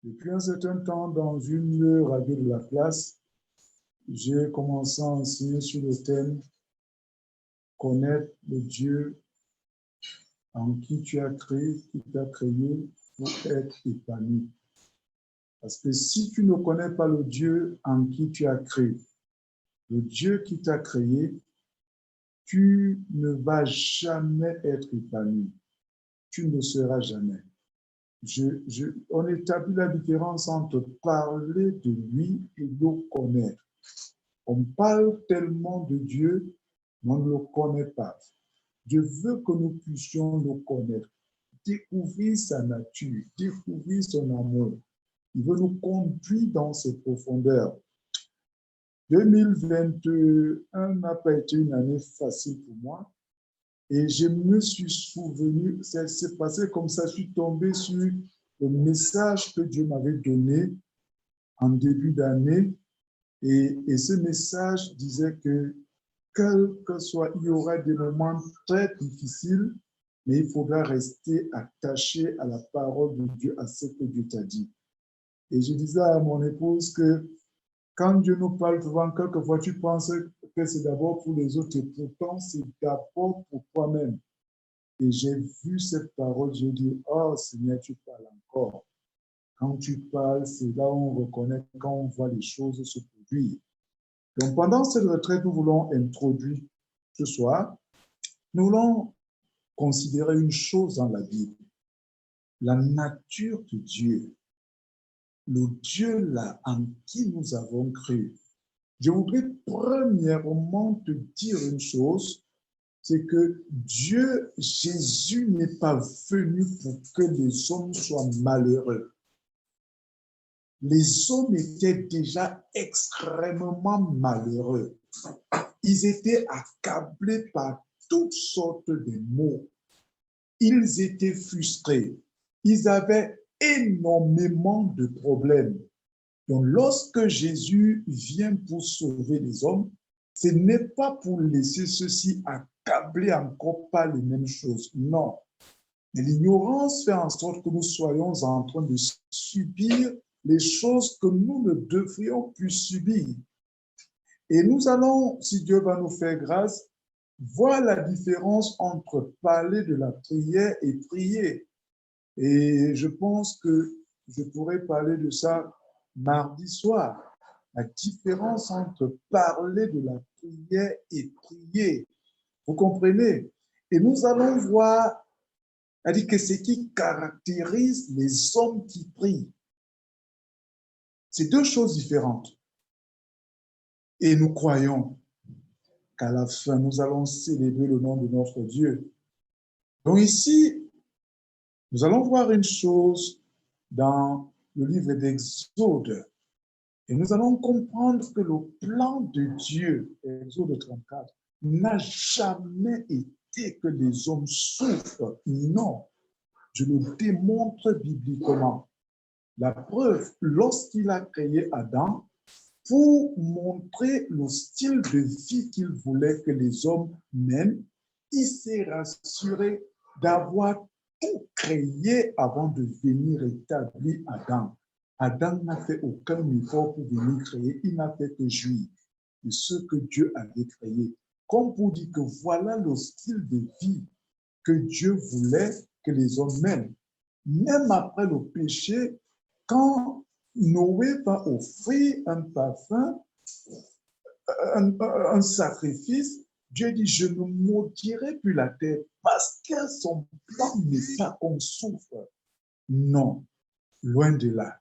Depuis un certain temps, dans une radio de la classe, j'ai commencé à enseigner sur le thème connaître le Dieu en qui tu as créé, qui t'a créé pour être épanoui. Parce que si tu ne connais pas le Dieu en qui tu as créé, le Dieu qui t'a créé, tu ne vas jamais être épanoui. Tu ne seras jamais. On établit la différence entre parler de lui et le connaître. On parle tellement de Dieu, mais on ne le connaît pas. Dieu veut que nous puissions le connaître, découvrir sa nature, découvrir son amour. Il veut nous conduire dans ses profondeurs. 2021 n'a pas été une année facile pour moi et je me suis souvenu, ça s'est passé comme ça, je suis tombé sur le message que Dieu m'avait donné en début d'année et ce message disait que quel que soit, il y aura des moments très difficiles, mais il faudra rester attaché à la parole de Dieu, à ce que Dieu t'a dit. Et je disais à mon épouse que quand Dieu nous parle souvent, quelquefois tu penses que c'est d'abord pour les autres, et pourtant c'est d'abord pour toi-même. Et j'ai vu cette parole, j'ai dit, oh Seigneur, tu parles encore. Quand tu parles, c'est là où on reconnaît, quand on voit les choses se produire. Donc, pendant cette retraite, nous voulons introduire ce soir, nous voulons considérer une chose dans la Bible, la nature de Dieu, le Dieu là en qui nous avons cru. Je voudrais premièrement te dire une chose, c'est que Dieu, Jésus n'est pas venu pour que les hommes soient malheureux. Les hommes étaient déjà extrêmement malheureux. Ils étaient accablés par toutes sortes de maux. Ils étaient frustrés. Ils avaient énormément de problèmes. Donc, lorsque Jésus vient pour sauver les hommes, ce n'est pas pour laisser ceux-ci accablés encore par les mêmes choses. Non. Mais l'ignorance fait en sorte que nous soyons en train de subir les choses que nous ne devrions plus subir. Et nous allons, si Dieu va nous faire grâce, voir la différence entre parler de la prière et prier. Et je pense que je pourrais parler de ça mardi soir. La différence entre parler de la prière et prier. Vous comprenez? Et nous allons voir, c'est-à-dire que ce qui caractérise les hommes qui prient. C'est deux choses différentes. Et nous croyons qu'à la fin, nous allons célébrer le nom de notre Dieu. Donc ici, nous allons voir une chose dans le livre d'Exode. Et nous allons comprendre que le plan de Dieu, Exode 34, n'a jamais été que les hommes souffrent. Non, je le démontre bibliquement. La preuve, lorsqu'il a créé Adam, pour montrer le style de vie qu'il voulait que les hommes mènent, il s'est rassuré d'avoir tout créé avant de venir établir Adam. Adam n'a fait aucun effort pour venir créer, il n'a fait que jouir de ce que Dieu avait créé. Comme pour dire que voilà le style de vie que Dieu voulait que les hommes mènent. Même après le péché, quand Noé va offrir un parfum, un sacrifice, Dieu dit, je ne maudirai plus la terre parce que son plan n'est pas qu'on souffre. Non, loin de là.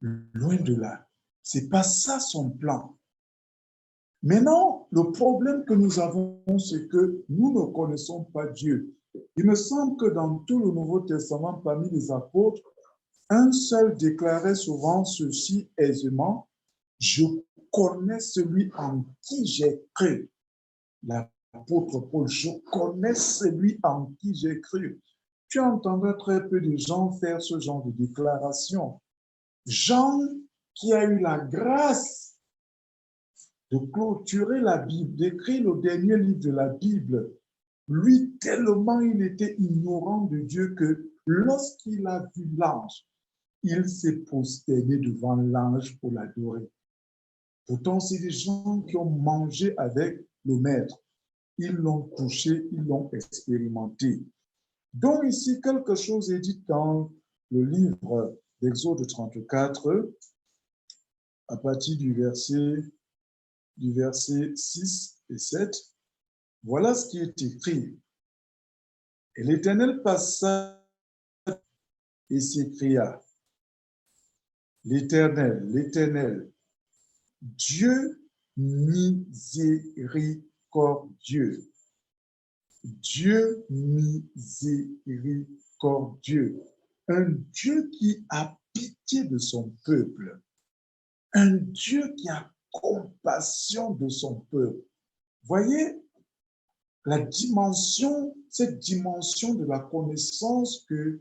Loin de là. Ce n'est pas ça son plan. Maintenant, le problème que nous avons, c'est que nous ne connaissons pas Dieu. Il me semble que dans tout le Nouveau Testament, parmi les apôtres, un seul déclarait souvent ceci aisément, je connais celui en qui j'ai cru. L'apôtre Paul, je connais celui en qui j'ai cru. Tu entendras très peu de gens faire ce genre de déclaration. Jean, qui a eu la grâce de clôturer la Bible, d'écrire le dernier livre de la Bible, lui, tellement il était ignorant de Dieu que lorsqu'il a vu l'ange, il s'est prosterné devant l'ange pour l'adorer. Pourtant, c'est des gens qui ont mangé avec le maître. Ils l'ont touché, ils l'ont expérimenté. Donc ici, quelque chose est dit dans le livre d'Exode 34, à partir du verset 6 et 7. Voilà ce qui est écrit. Et l'Éternel passa et s'écria, l'Éternel, Dieu miséricordieux, Dieu miséricordieux, un Dieu qui a pitié de son peuple, un Dieu qui a compassion de son peuple. Voyez cette dimension de la connaissance que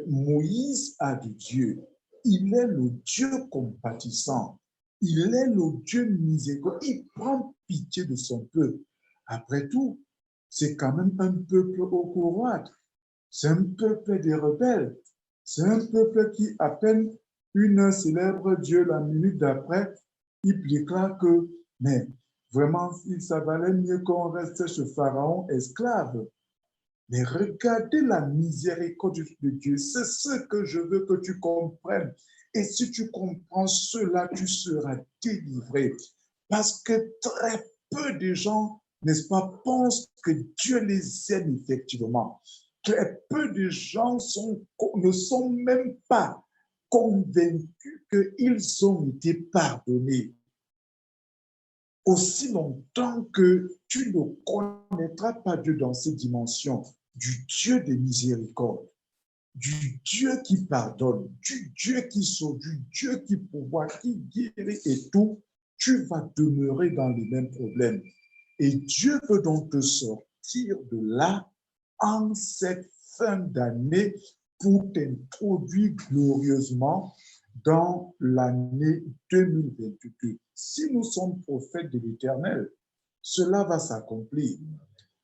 Moïse a de Dieu. Il est le Dieu compatissant. Il est le Dieu miséricordieux. Il prend pitié de son peuple. Après tout, c'est quand même un peuple au courage. C'est un peuple des rebelles. C'est un peuple qui, à peine une heure célèbre Dieu, la minute d'après, il déclare que, mais vraiment, ça valait mieux qu'on reste chez Pharaon esclave. Mais regardez la miséricorde de Dieu. C'est ce que je veux que tu comprennes. Et si tu comprends cela, tu seras délivré. Parce que très peu de gens, n'est-ce pas, pensent que Dieu les aime effectivement. Très peu de gens ne sont même pas convaincus qu'ils ont été pardonnés. Aussi longtemps que tu ne connaîtras pas Dieu dans ces dimensions, du Dieu des miséricordes, du Dieu qui pardonne, du Dieu qui sauve, du Dieu qui pourvoit, qui guérit et tout, tu vas demeurer dans les mêmes problèmes. Et Dieu veut donc te sortir de là en cette fin d'année pour t'introduire glorieusement dans l'année 2022. Si nous sommes prophètes de l'Éternel, cela va s'accomplir.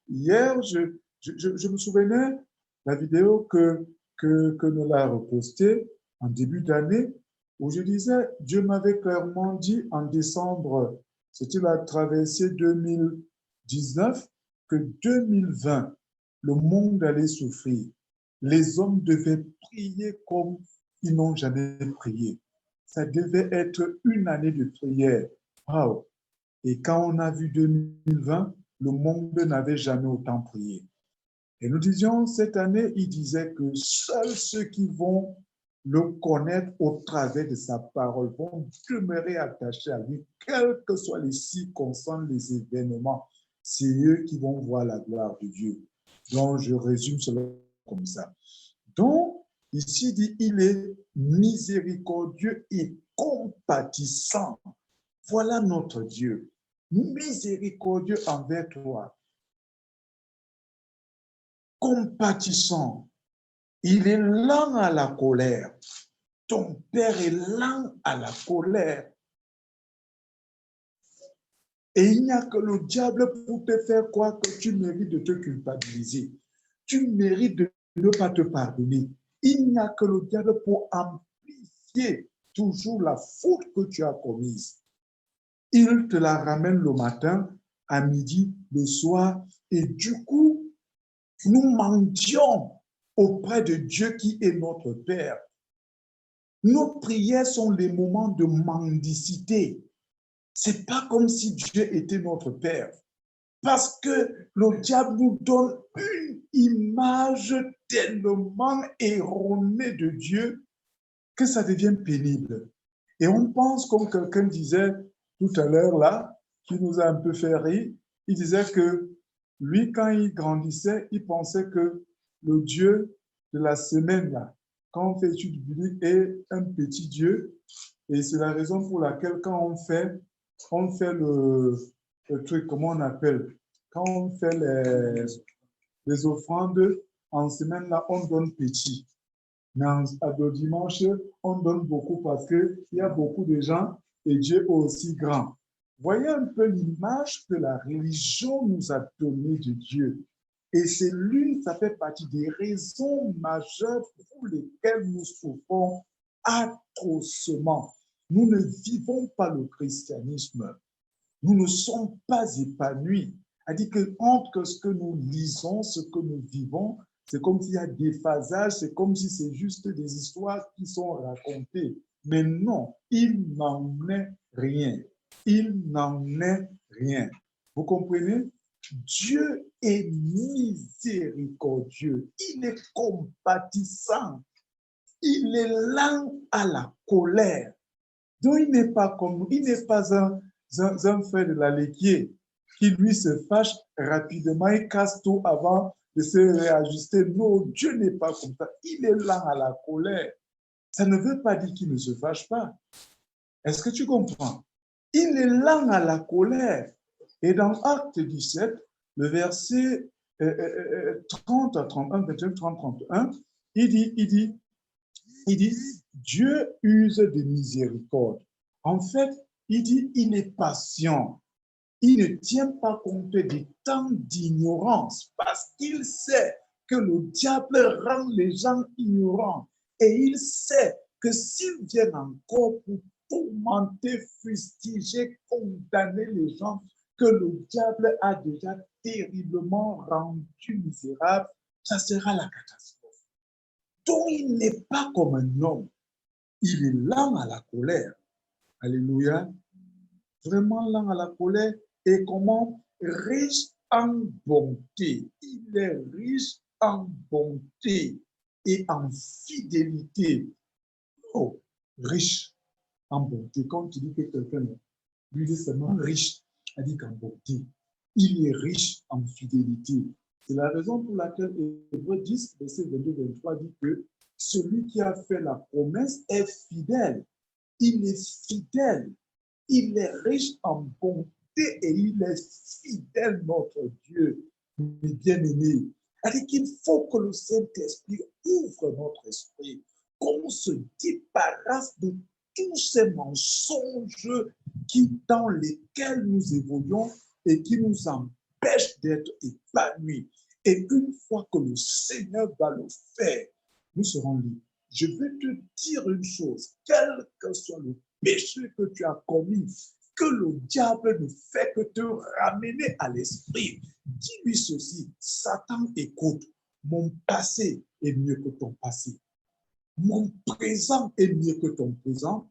Hier, je me souvenais la vidéo que nous a repostée en début d'année, où je disais, Dieu m'avait clairement dit en décembre, c'était la traversée 2019, que 2020, le monde allait souffrir. Les hommes devaient prier comme ils n'ont jamais prié. Ça devait être une année de prière. Wow. Et quand on a vu 2020, le monde n'avait jamais autant prié. Et nous disions, cette année, il disait que seuls ceux qui vont le connaître au travers de sa parole vont demeurer attachés à lui, quelles que soient les circonstances, les événements. C'est eux qui vont voir la gloire de Dieu. Donc, je résume cela comme ça. Donc, ici, il dit, il est miséricordieux et compatissant. Voilà notre Dieu, miséricordieux envers toi, compatissant. Il est lent à la colère. Ton Père est lent à la colère. Et il n'y a que le diable pour te faire croire que tu mérites de te culpabiliser. Tu mérites de ne pas te pardonner. Il n'y a que le diable pour amplifier toujours la faute que tu as commise. Il te la ramène le matin, à midi, le soir, et du coup, nous mendions auprès de Dieu qui est notre Père. Nos prières sont les moments de mendicité. C'est pas comme si Dieu était notre Père. Parce que le diable nous donne une image tellement erronée de Dieu que ça devient pénible. Et on pense, comme quelqu'un disait tout à l'heure là, qui nous a un peu fait rire, il disait que lui, quand il grandissait, il pensait que le Dieu de la semaine là, quand on fait étude biblique, est un petit Dieu. Et c'est la raison pour laquelle quand on fait le truc, comment on appelle, quand on fait les offrandes, en semaine là, on donne petit. Mais à dimanche, on donne beaucoup parce qu'il y a beaucoup de gens et Dieu est aussi grand. Voyez un peu l'image que la religion nous a donnée de Dieu. Et ça fait partie des raisons majeures pour lesquelles nous souffrons atrocement. Nous ne vivons pas le christianisme. Nous ne sommes pas épanouis. C'est-à-dire que entre ce que nous lisons, ce que nous vivons, c'est comme s'il y a des phasages, c'est comme si c'est juste des histoires qui sont racontées. Mais non, il n'en est rien. Il n'en est rien. Vous comprenez? Dieu est miséricordieux. Il est compatissant. Il est lent à la colère. Donc, il n'est pas comme nous. Il n'est pas un frère de la laitier qui, lui, se fâche rapidement et casse tout avant de se réajuster. Non, Dieu n'est pas comme ça. Il est lent à la colère. Ça ne veut pas dire qu'il ne se fâche pas. Est-ce que tu comprends? Il est lent à la colère. Et dans Acte 17, le verset 30 à 31, 21, 30, 31, il dit, Dieu use de miséricorde. En fait, il dit, il est patient. Il ne tient pas compte des temps d'ignorance parce qu'il sait que le diable rend les gens ignorants. Et il sait que s'ils viennent encore pour tourmenter, fustiger, condamner les gens que le diable a déjà terriblement rendu misérables, ça sera la catastrophe. Donc, il n'est pas comme un homme. Il est lent à la colère. Alléluia. Vraiment lent à la colère. Et comment? Riche en bonté. Il est riche en bonté et en fidélité. Oh, riche en bonté. Quand tu dis que quelqu'un lui est seulement riche, elle dit qu'en bonté. Il est riche en fidélité. C'est la raison pour laquelle Hébreux 10, verset 22-23 dit que celui qui a fait la promesse est fidèle. Il est fidèle. Il est riche en bonté et il est fidèle, notre Dieu, mes bien-aimés. C'est-à-dire qu'il faut que le Saint-Esprit ouvre notre esprit, qu'on se débarrasse de tous ces mensonges dans lesquels nous évoluons et qui nous empêchent d'être épanouis. Et une fois que le Seigneur va le faire, nous serons libres. Je vais te dire une chose, quel que soit le péché que tu as commis, que le diable ne fait que te ramener à l'esprit. Dis-lui ceci, Satan, écoute, mon passé est mieux que ton passé. Mon présent est mieux que ton présent.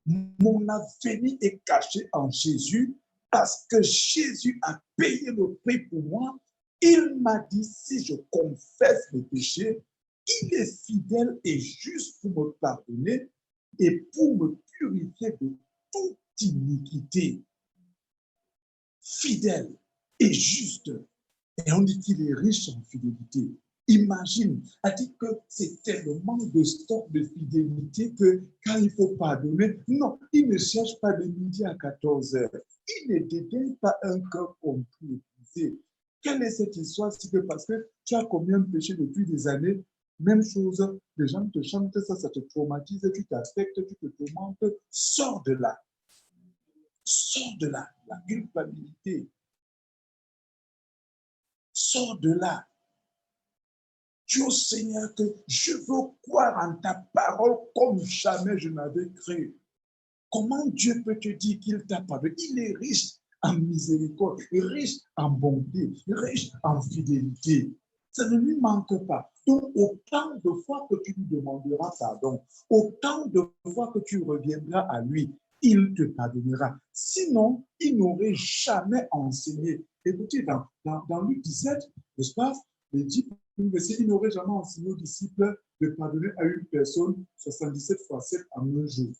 Mon avenir est caché en Jésus parce que Jésus a payé le prix pour moi. Il m'a dit, si je confesse mes péchés, il est fidèle et juste pour me pardonner et pour me purifier de toute iniquité. Fidèle et juste. Et on dit qu'il est riche en fidélité. Imagine, a dit que c'est tellement de stock de fidélité que quand il faut pardonner, non, il ne cherche pas de midi à 14 heures. Il ne dédaigne pas un cœur compris épuisé. Quelle est cette histoire? C'est que parce que tu as combien de péchés depuis des années, même chose, les gens te chantent ça, ça te traumatise, tu t'affectes, tu te tourmentes, sors de là. Sors de là, la culpabilité. Sors de là. Dis au Seigneur que je veux croire en ta parole comme jamais je n'avais cru. Comment Dieu peut te dire qu'il t'a pardonné? Il est riche en miséricorde, riche en bonté, riche en fidélité. Ça ne lui manque pas. Donc, autant de fois que tu lui demanderas pardon, autant de fois que tu reviendras à lui, il te pardonnera. Sinon, il n'aurait jamais enseigné. Écoutez, dans Luc 17, n'est-ce pas, il dit, il n'aurait jamais enseigné aux disciples de pardonner à une personne 77 fois 7 en un jour.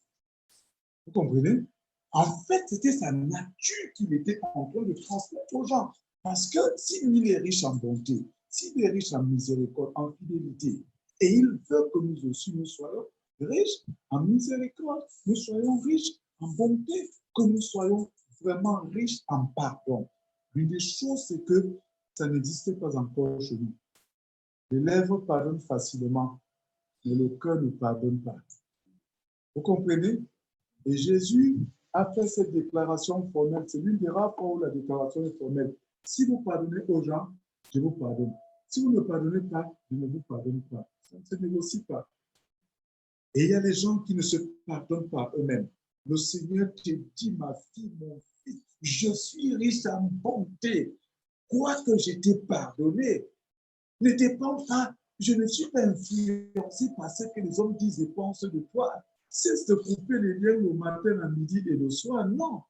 Vous comprenez? En fait, c'était sa nature qu'il était en train de transmettre aux gens. Parce que s'il est riche en bonté, s'il est riche en miséricorde, en fidélité, et il veut que nous aussi nous soyons riches en miséricorde, nous soyons riches en bonté, que nous soyons vraiment riches en pardon. L'une des choses, c'est que ça n'existait pas encore chez nous. Les lèvres pardonnent facilement, mais le cœur ne pardonne pas. Vous comprenez? Et Jésus a fait cette déclaration formelle. C'est l'une des rares fois où la déclaration est formelle. Si vous pardonnez aux gens, je vous pardonne. Si vous ne pardonnez pas, je ne vous pardonne pas. Ça ne se négocie pas. Et il y a des gens qui ne se pardonnent pas eux-mêmes. Le Seigneur te dit, ma fille, mon fils, je suis riche en bonté. Quoi que je t'ai pardonné, ne dépend pas, je ne suis pas influencé par ce que les hommes disent et pensent de toi. Cesse de couper les liens le matin, à midi et le soir. Non,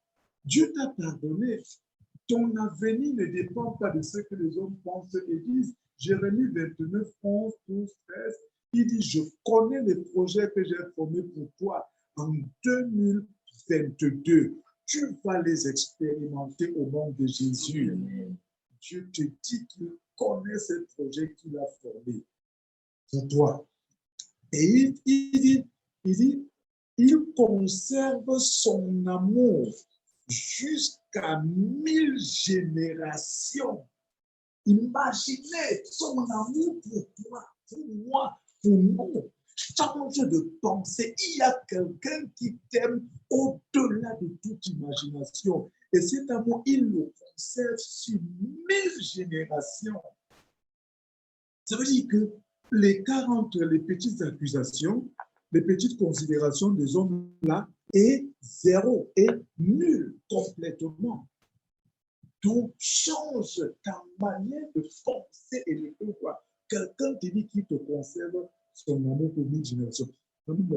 Dieu t'a pardonné. Ton avenir ne dépend pas de ce que les hommes pensent et disent. Jérémie 29, 11, 12, 13, il dit, je connais les projets que j'ai formés pour toi en 2022. Tu vas les expérimenter au nom de Jésus. Dieu te dit qu'il connaît ces projets qu'il a formés pour toi. Et il conserve son amour jusqu'à 1000 générations. Imaginez son amour pour toi, pour moi, pour nous. Change de pensée. Il y a quelqu'un qui t'aime au-delà de toute imagination. Et cet amour, il le conserve sur 1000 générations. Ça veut dire que l'écart entre les petites accusations, les petites considérations des hommes là est zéro, est nul complètement. Donc, change ta manière de penser et de voir. Quelqu'un te dit qu'il te conserve son amour pour 1000 générations.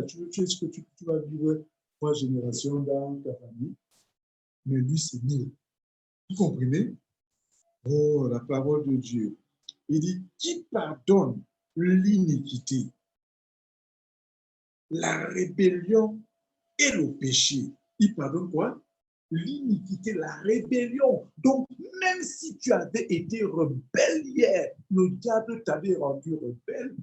Tu sais que tu vas vivre 3 générations dans ta famille, mais lui, c'est 1000. Vous comprenez? Oh, la parole de Dieu. Il dit, qui pardonne l'iniquité, la rébellion et le péché. Il pardonne quoi? L'iniquité, la rébellion. Donc, même si tu avais été rebelle hier, le diable t'avait rendu rebelle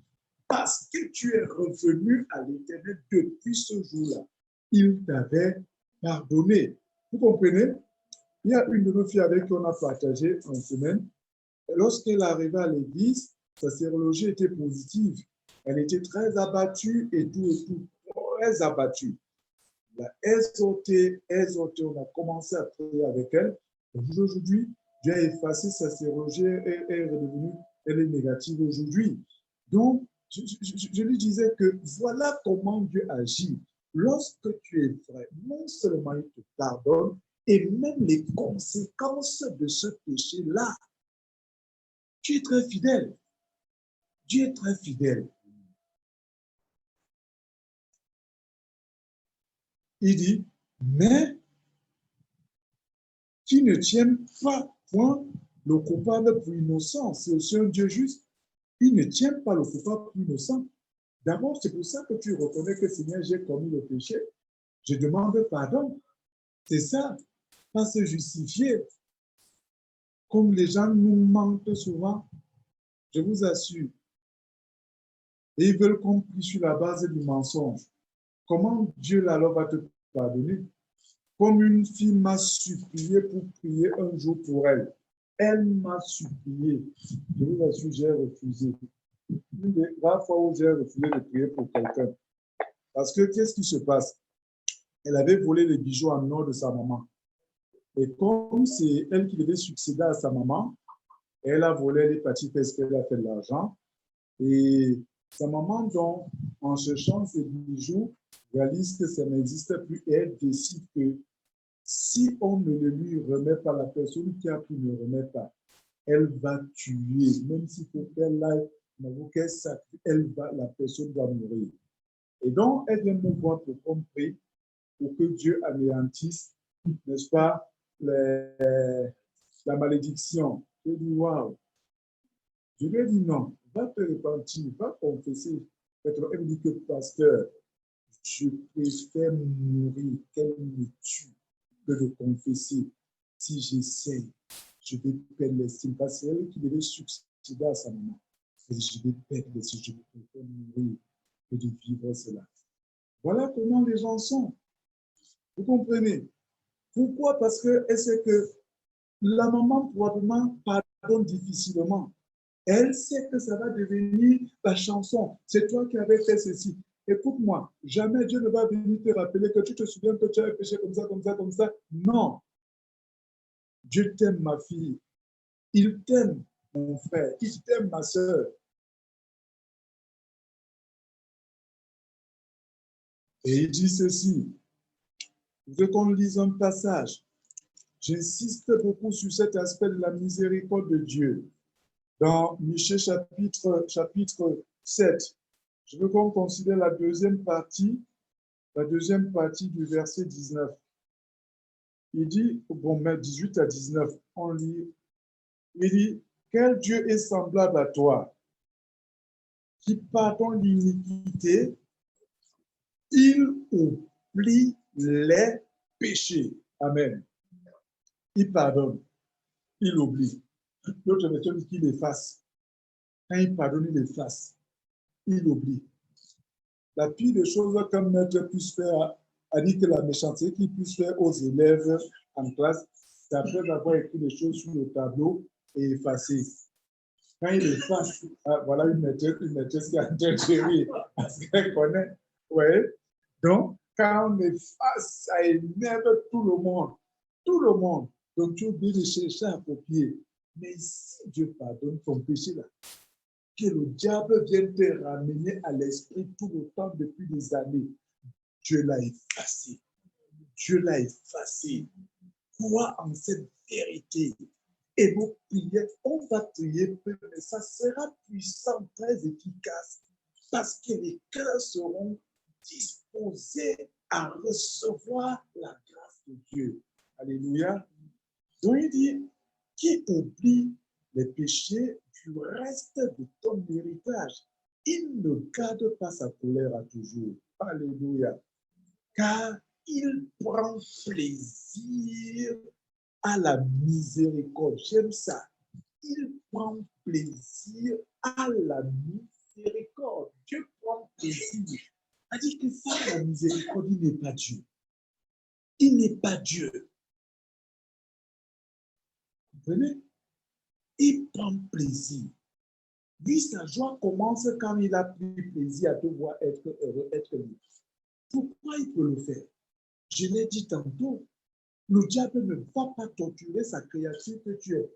parce que tu es revenu à l'Éternel depuis ce jour-là. Il t'avait pardonné. Vous comprenez? Il y a une de nos filles avec qui on a partagé en semaine. Lorsqu'elle arrivait à l'église, sa sérologie était positive. Elle était très abattue et tout, très abattue. La exhorté, on a commencé à prier avec elle. Aujourd'hui, Dieu a effacé sa sérologie et elle est redevenue, elle est négative aujourd'hui. Donc, je lui disais que voilà comment Dieu agit. Lorsque tu es vrai, non seulement il te pardonne, et même les conséquences de ce péché-là, tu es très fidèle. Dieu est très fidèle. Il dit, mais qui ne tienne pas point le coupable pour innocent. C'est aussi un Dieu juste. Il ne tient pas le coupable pour innocent. D'abord, c'est pour ça que tu reconnais que Seigneur, j'ai commis le péché. Je demande pardon. C'est ça. Pas se justifier. Comme les gens nous mentent souvent, je vous assure. Et ils veulent qu'on prie sur la base du mensonge. Comment Dieu alors va te pardonner? Comme une fille m'a supplié pour prier un jour pour elle. Elle m'a supplié. Je vous assure, j'ai refusé. Une des rares fois où j'ai refusé de prier pour quelqu'un. Parce que qu'est-ce qui se passe? Elle avait volé les bijoux en or de sa maman. Et comme c'est elle qui devait succéder à sa maman, elle a volé les parties parce qu'elle a fait de l'argent. Et sa maman, donc, en cherchant ses bijoux, réalise que ça n'existe plus et elle décide que si on ne le lui remet pas, la personne qui a pris ne remet pas, elle va tuer. Même s'il faut qu'elle aille, la personne va mourir. Et donc, elle vient me voir pour qu'on prie, pour que Dieu anéantisse, n'est-ce pas, la malédiction. Je dis, waouh. Je lui ai dit non, va te repentir, va confesser. Elle me dit que, pasteur, je préfère mourir qu'elle me tue que de confesser. Si j'essaie, je vais perdre l'estime. Parce que c'est elle qui devait succéder à sa maman. Et je vais perdre l'estime. Je préfère mourir que de vivre cela. Voilà comment les gens sont. Vous comprenez? Pourquoi? Parce qu'elle sait que la maman probablement pardonne difficilement. Elle sait que ça va devenir ta chanson. C'est toi qui avais fait ceci. Écoute-moi, jamais Dieu ne va venir te rappeler que tu te souviens que tu as péché comme ça, comme ça, comme ça. Non. Dieu t'aime, ma fille. Il t'aime, mon frère. Il t'aime, ma soeur. Et il dit ceci. Je veux qu'on lise un passage. J'insiste beaucoup sur cet aspect de la miséricorde de Dieu. Dans Michée chapitre 7, je veux qu'on considère la deuxième partie du verset 19. Il dit, bon, mais 18 à 19, on lit, il dit, quel Dieu est semblable à toi, qui pardonne l'iniquité, il oublie les péchés. Amen. Il pardonne, il oublie. L'autre version dit qu'il efface. Quand il pardonne, il efface. Il oublie. La pire des choses qu'un maître puisse faire, a dit que la méchanceté qu'il puisse faire aux élèves en classe, c'est après avoir écrit les choses sur le tableau et effacer. Quand il efface, voilà une maîtresse qui est en train de rire parce qu'elle connaît. Ouais. Donc, quand on efface, ça énerve tout le monde. Tout le monde. Donc, tu oublies de chercher à copier. Mais si Dieu pardonne ton péché là, que le diable vienne te ramener à l'esprit tout le temps depuis des années, Dieu l'a effacé. Dieu l'a effacé. Crois en cette vérité. Et nos prières, on va prier peu, mais ça sera puissant, très efficace, parce que les cœurs seront disposés à recevoir la grâce de Dieu. Alléluia. Donc il dit, qui oublie les péchés du reste de ton héritage, il ne garde pas sa colère à toujours. Alléluia. Car il prend plaisir à la miséricorde. J'aime ça. Il prend plaisir à la miséricorde. Dieu prend plaisir. C'est-à-dire que ça, la miséricorde, il n'est pas Dieu. Il n'est pas Dieu. Vous comprenez? Il prend plaisir. Lui, sa joie commence quand il a pris plaisir à te voir être heureux, être libre. Pourquoi il peut le faire? Je l'ai dit tantôt, le diable ne va pas torturer sa créature que tu es.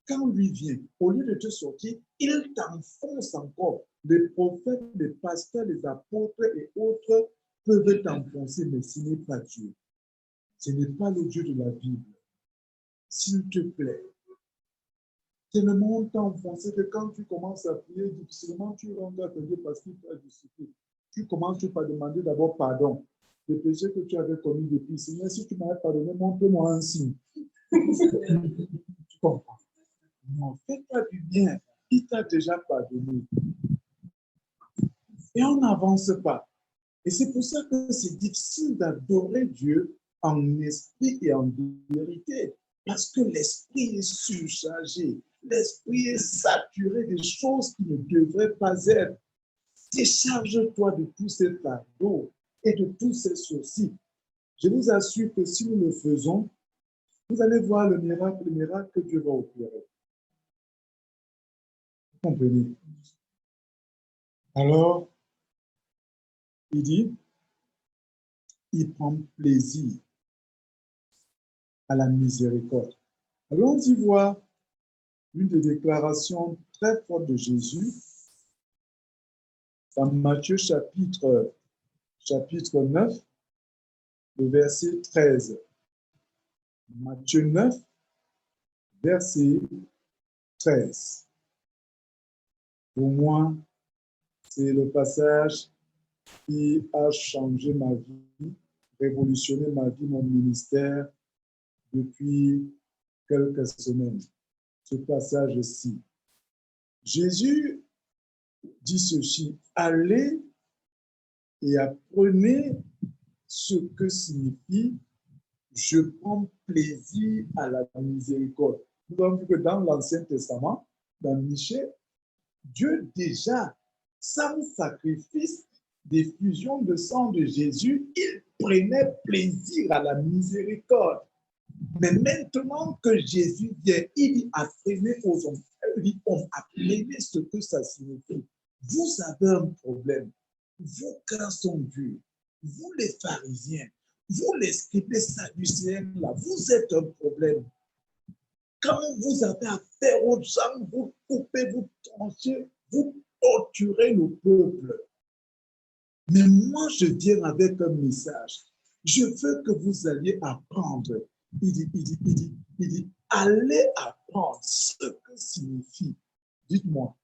Quand lui vient, au lieu de te sortir, il t'enfonce encore. Les prophètes, les pasteurs, les apôtres et autres peuvent t'enfoncer, mais ce n'est pas Dieu. Ce n'est pas le Dieu de la Bible. S'il te plaît, tellement on t'a enfoncé que quand tu commences à prier difficilement, tu rentres à Dieu parce qu'il t'a discipliné. Tu commences par demander d'abord pardon. Les péchés que tu avais commis depuis, Seigneur, si tu m'avais pardonné, montre-moi un signe. Tu comprends? Non, fais-toi du bien. Il t'a déjà pardonné. Et on n'avance pas. Et c'est pour ça que c'est difficile d'adorer Dieu en esprit et en vérité. Parce que l'esprit est surchargé. L'esprit est saturé des choses qui ne devraient pas être. Décharge-toi de tous ces fardeaux et de tous ces soucis. Je vous assure que si nous le faisons, vous allez voir le miracle que Dieu va opérer. Vous comprenez? Alors, il dit, il prend plaisir à la miséricorde. Allons y voir une des déclarations très fortes de Jésus dans Matthieu chapitre 9, le verset 13. Matthieu 9, verset 13. Pour moi, c'est le passage qui a changé ma vie, révolutionné ma vie, mon ministère depuis quelques semaines. Ce passage-ci. Jésus dit ceci, allez et apprenez ce que signifie je prends plaisir à la miséricorde. Nous avons vu que dans l'Ancien Testament, dans Michée, Dieu déjà, sans sacrifice d'effusion de sang de Jésus, il prenait plaisir à la miséricorde. Mais maintenant que Jésus vient, il dit apprenez aux hommes, apprenez ce que ça signifie. Vous avez un problème. Vos cœurs sont durs. Vous les pharisiens, vous les scribes sadducéens, là, vous êtes un problème. Quand vous avez affaire aux gens, vous coupez, vous tranchez, vous torturez le peuple. Mais moi, je viens avec un message. Je veux que vous alliez apprendre. Il dit, allez apprendre ce que signifie. Dites-moi,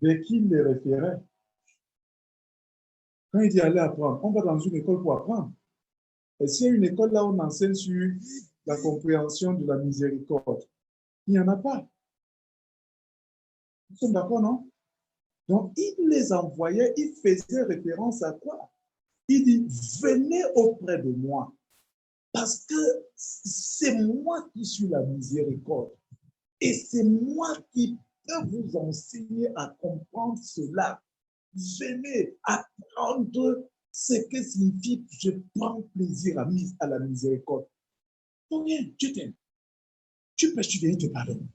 vers qui il les référait? Quand il dit allez apprendre, on va dans une école pour apprendre. Est-ce qu'il y a une école là où on enseigne sur la compréhension de la miséricorde? Il n'y en a pas. Nous sommes d'accord, non? Donc, il les envoyait, il faisait référence à quoi? Il dit, venez auprès de moi, parce que c'est moi qui suis la miséricorde. Et c'est moi qui peux vous enseigner à comprendre cela. Venez apprendre ce que signifie je prends plaisir à la miséricorde. Combien tu t'aimes? Tu peux tu te pardonner.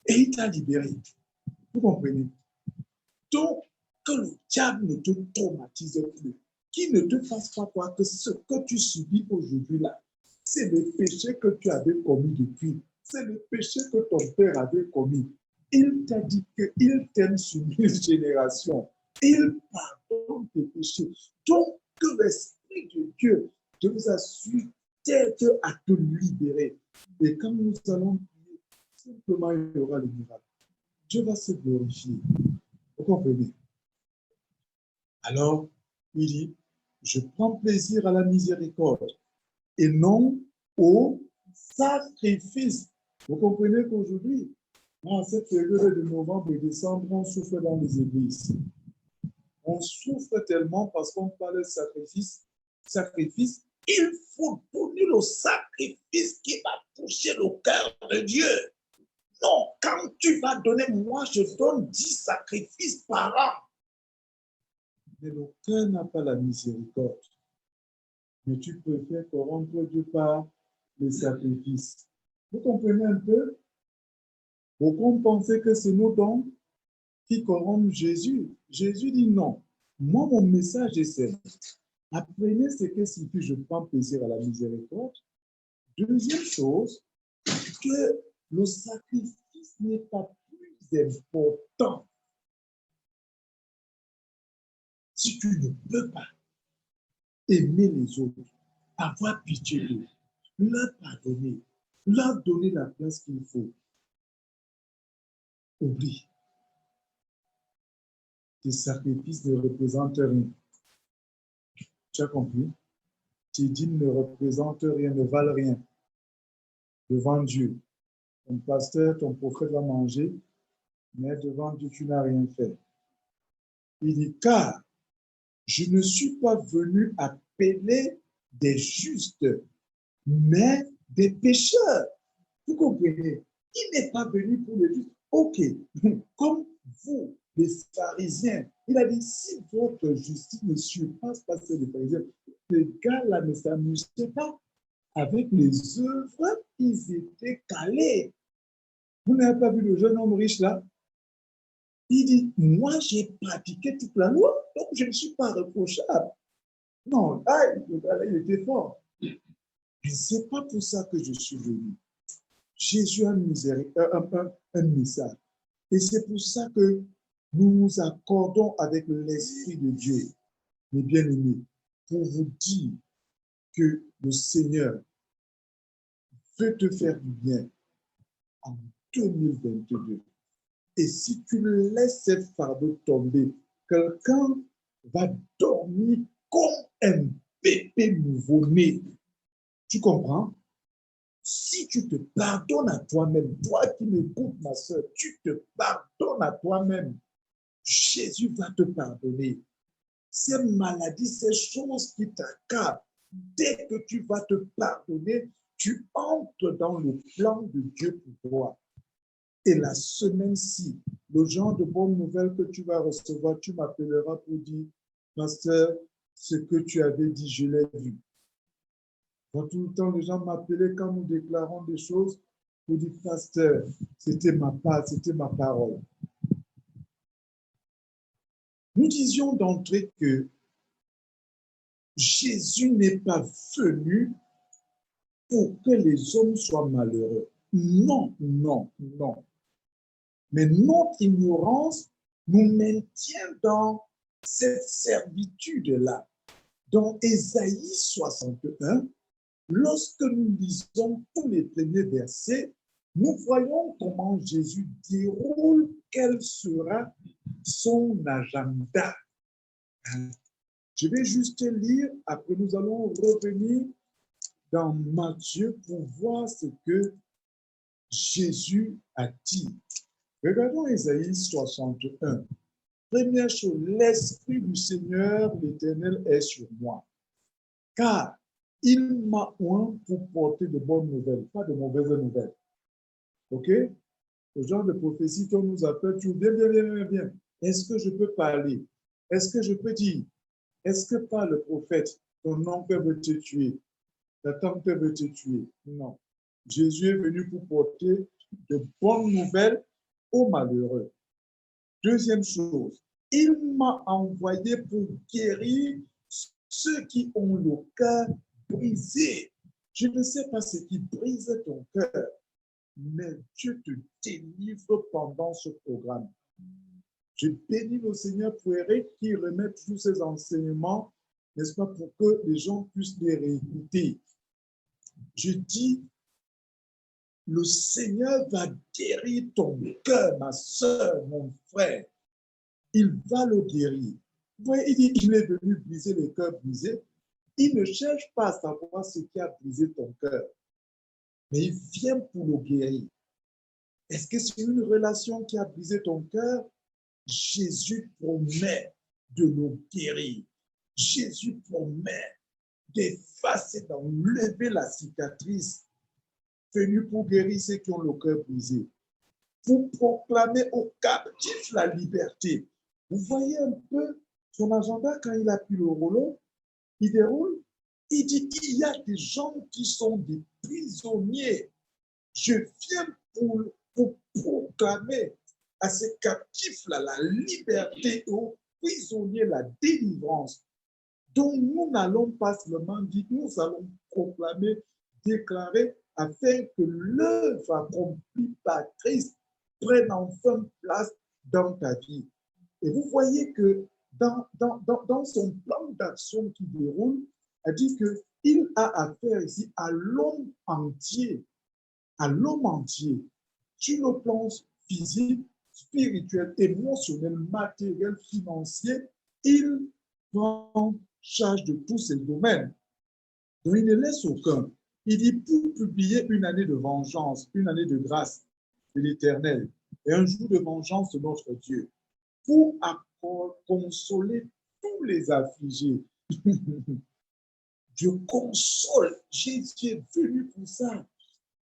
Et il t'a libéré. Vous comprenez? Donc, que le diable ne te traumatise plus. Qu'il ne te fasse pas croire que ce que tu subis aujourd'hui là, c'est le péché que tu avais commis depuis. C'est le péché que ton père avait commis. Il t'a dit qu'il t'aime sur 1000 générations. Il pardonne tes péchés. Donc, que l'Esprit de Dieu te vous assure d'être à te libérer. Et quand nous allons prier, simplement il y aura le miracle. Dieu va se glorifier. Vous comprenez? Alors, il dit, je prends plaisir à la miséricorde et non au sacrifice. Vous comprenez qu'aujourd'hui, dans cette période de novembre et décembre, on souffre dans les églises. On souffre tellement parce qu'on parle de sacrifice. Sacrifice, il faut donner le sacrifice qui va toucher le cœur de Dieu. Non, quand tu vas donner, moi je donne 10 sacrifices par an. Mais le cœur n'a pas la miséricorde. Mais tu préfères corrompre Dieu par les sacrifices. Vous comprenez un peu? Beaucoup pensaient que c'est nos dons qui corrompent Jésus. Jésus dit non. Moi, mon message est simple. Apprenez ce que signifie je prends plaisir à la miséricorde. Deuxième chose, que le sacrifice n'est pas plus important. Si tu ne peux pas aimer les autres, avoir pitié d'eux, leur pardonner, leur donner la place qu'il faut, oublie. Tes sacrifices ne représentent rien. Tu as compris? Tes dîmes ne représentent rien, ne valent rien devant Dieu. Ton pasteur, ton prophète va manger, mais devant Dieu, tu n'as rien fait. Il dit, car je ne suis pas venu appeler des justes, mais des pécheurs. Vous comprenez? Il n'est pas venu pour les justes. Ok, comme vous, les pharisiens, il a dit, si votre justice ne surpasse pas celle des pharisiens, les gars-là ne s'amusaient pas avec les œuvres, ils étaient calés. Vous n'avez pas vu le jeune homme riche là? Il dit, moi j'ai pratiqué toute la loi, donc je ne suis pas reprochable. Non, là, il était fort. Mais ce n'est pas pour ça que je suis venu. Jésus a un message. Et c'est pour ça que nous nous accordons avec l'Esprit de Dieu, mes bien-aimés, pour vous dire que le Seigneur veut te faire du bien en 2022. Et si tu laisses cette fardeau tomber, quelqu'un va dormir comme un bébé nouveau-né. Tu comprends? Si tu te pardonnes à toi-même, toi qui m'écoutes, ma soeur, tu te pardonnes à toi-même, Jésus va te pardonner. Ces maladies, ces choses qui t'accablent, dès que tu vas te pardonner, tu entres dans le plan de Dieu pour toi. Et la semaine-ci, le genre de bonnes nouvelles que tu vas recevoir, tu m'appelleras pour dire, pasteur, ce que tu avais dit, je l'ai vu. Dans tout le temps, les gens m'appelaient quand nous déclarons des choses pour dire, pasteur, c'était ma part, c'était ma parole. Nous disions d'entrée que Jésus n'est pas venu pour que les hommes soient malheureux. Non, non, non. Mais notre ignorance nous maintient dans cette servitude-là. Dans Ésaïe 61, lorsque nous lisons tous les premiers versets, nous voyons comment Jésus déroule quel sera son agenda. Je vais juste lire, après nous allons revenir dans Matthieu pour voir ce que Jésus a dit. Regardons Ésaïe 61. Première chose, l'Esprit du Seigneur, l'Éternel, est sur moi, car il m'a oint pour porter de bonnes nouvelles, pas de mauvaises nouvelles. OK? Le genre de prophétie qu'on nous appelle, tu bien, bien, bien, bien, bien. Est-ce que je peux parler? Est-ce que je peux dire? Est-ce que par le prophète, ton oncle veut te tuer? Ta tante veut te tuer? Non. Jésus est venu pour porter de bonnes nouvelles aux malheureux. Deuxième chose, il m'a envoyé pour guérir ceux qui ont le cœur brisé. Je ne sais pas ce qui brise ton cœur, mais Dieu te délivre pendant ce programme. Je bénis le Seigneur pour Eric qui remet tous ces enseignements, n'est-ce pas, pour que les gens puissent les réécouter. Je dis, le Seigneur va guérir ton cœur, ma soeur, mon frère. Il va le guérir. Vous voyez, il dit, il est venu briser les cœurs brisés. Il ne cherche pas à savoir ce qui a brisé ton cœur, mais il vient pour le guérir. Est-ce que c'est une relation qui a brisé ton cœur? Jésus promet de le guérir. Jésus promet d'effacer, d'enlever la cicatrice, venu pour guérir ceux qui ont le cœur brisé, pour proclamer aux captifs la liberté. Vous voyez un peu son agenda quand il appuie le rouleau, il déroule, il dit il y a des gens qui sont des prisonniers. Je viens pour proclamer à ces captifs-là la liberté, aux prisonniers la délivrance. Donc nous n'allons pas seulement dire, nous allons proclamer, déclarer, afin que l'œuvre accomplie par Christ prenne enfin place dans ta vie. Et vous voyez que dans son plan d'action qui déroule, elle dit qu'il a affaire ici à l'homme entier, sur le plan physique, spirituel, émotionnel, matériel, financier. Il prend charge de tous ces domaines. Donc il ne laisse aucun. Il dit pour publier une année de vengeance, une année de grâce de l'Éternel et un jour de vengeance de notre Dieu, pour consoler tous les affligés. Dieu console. Jésus est venu pour ça.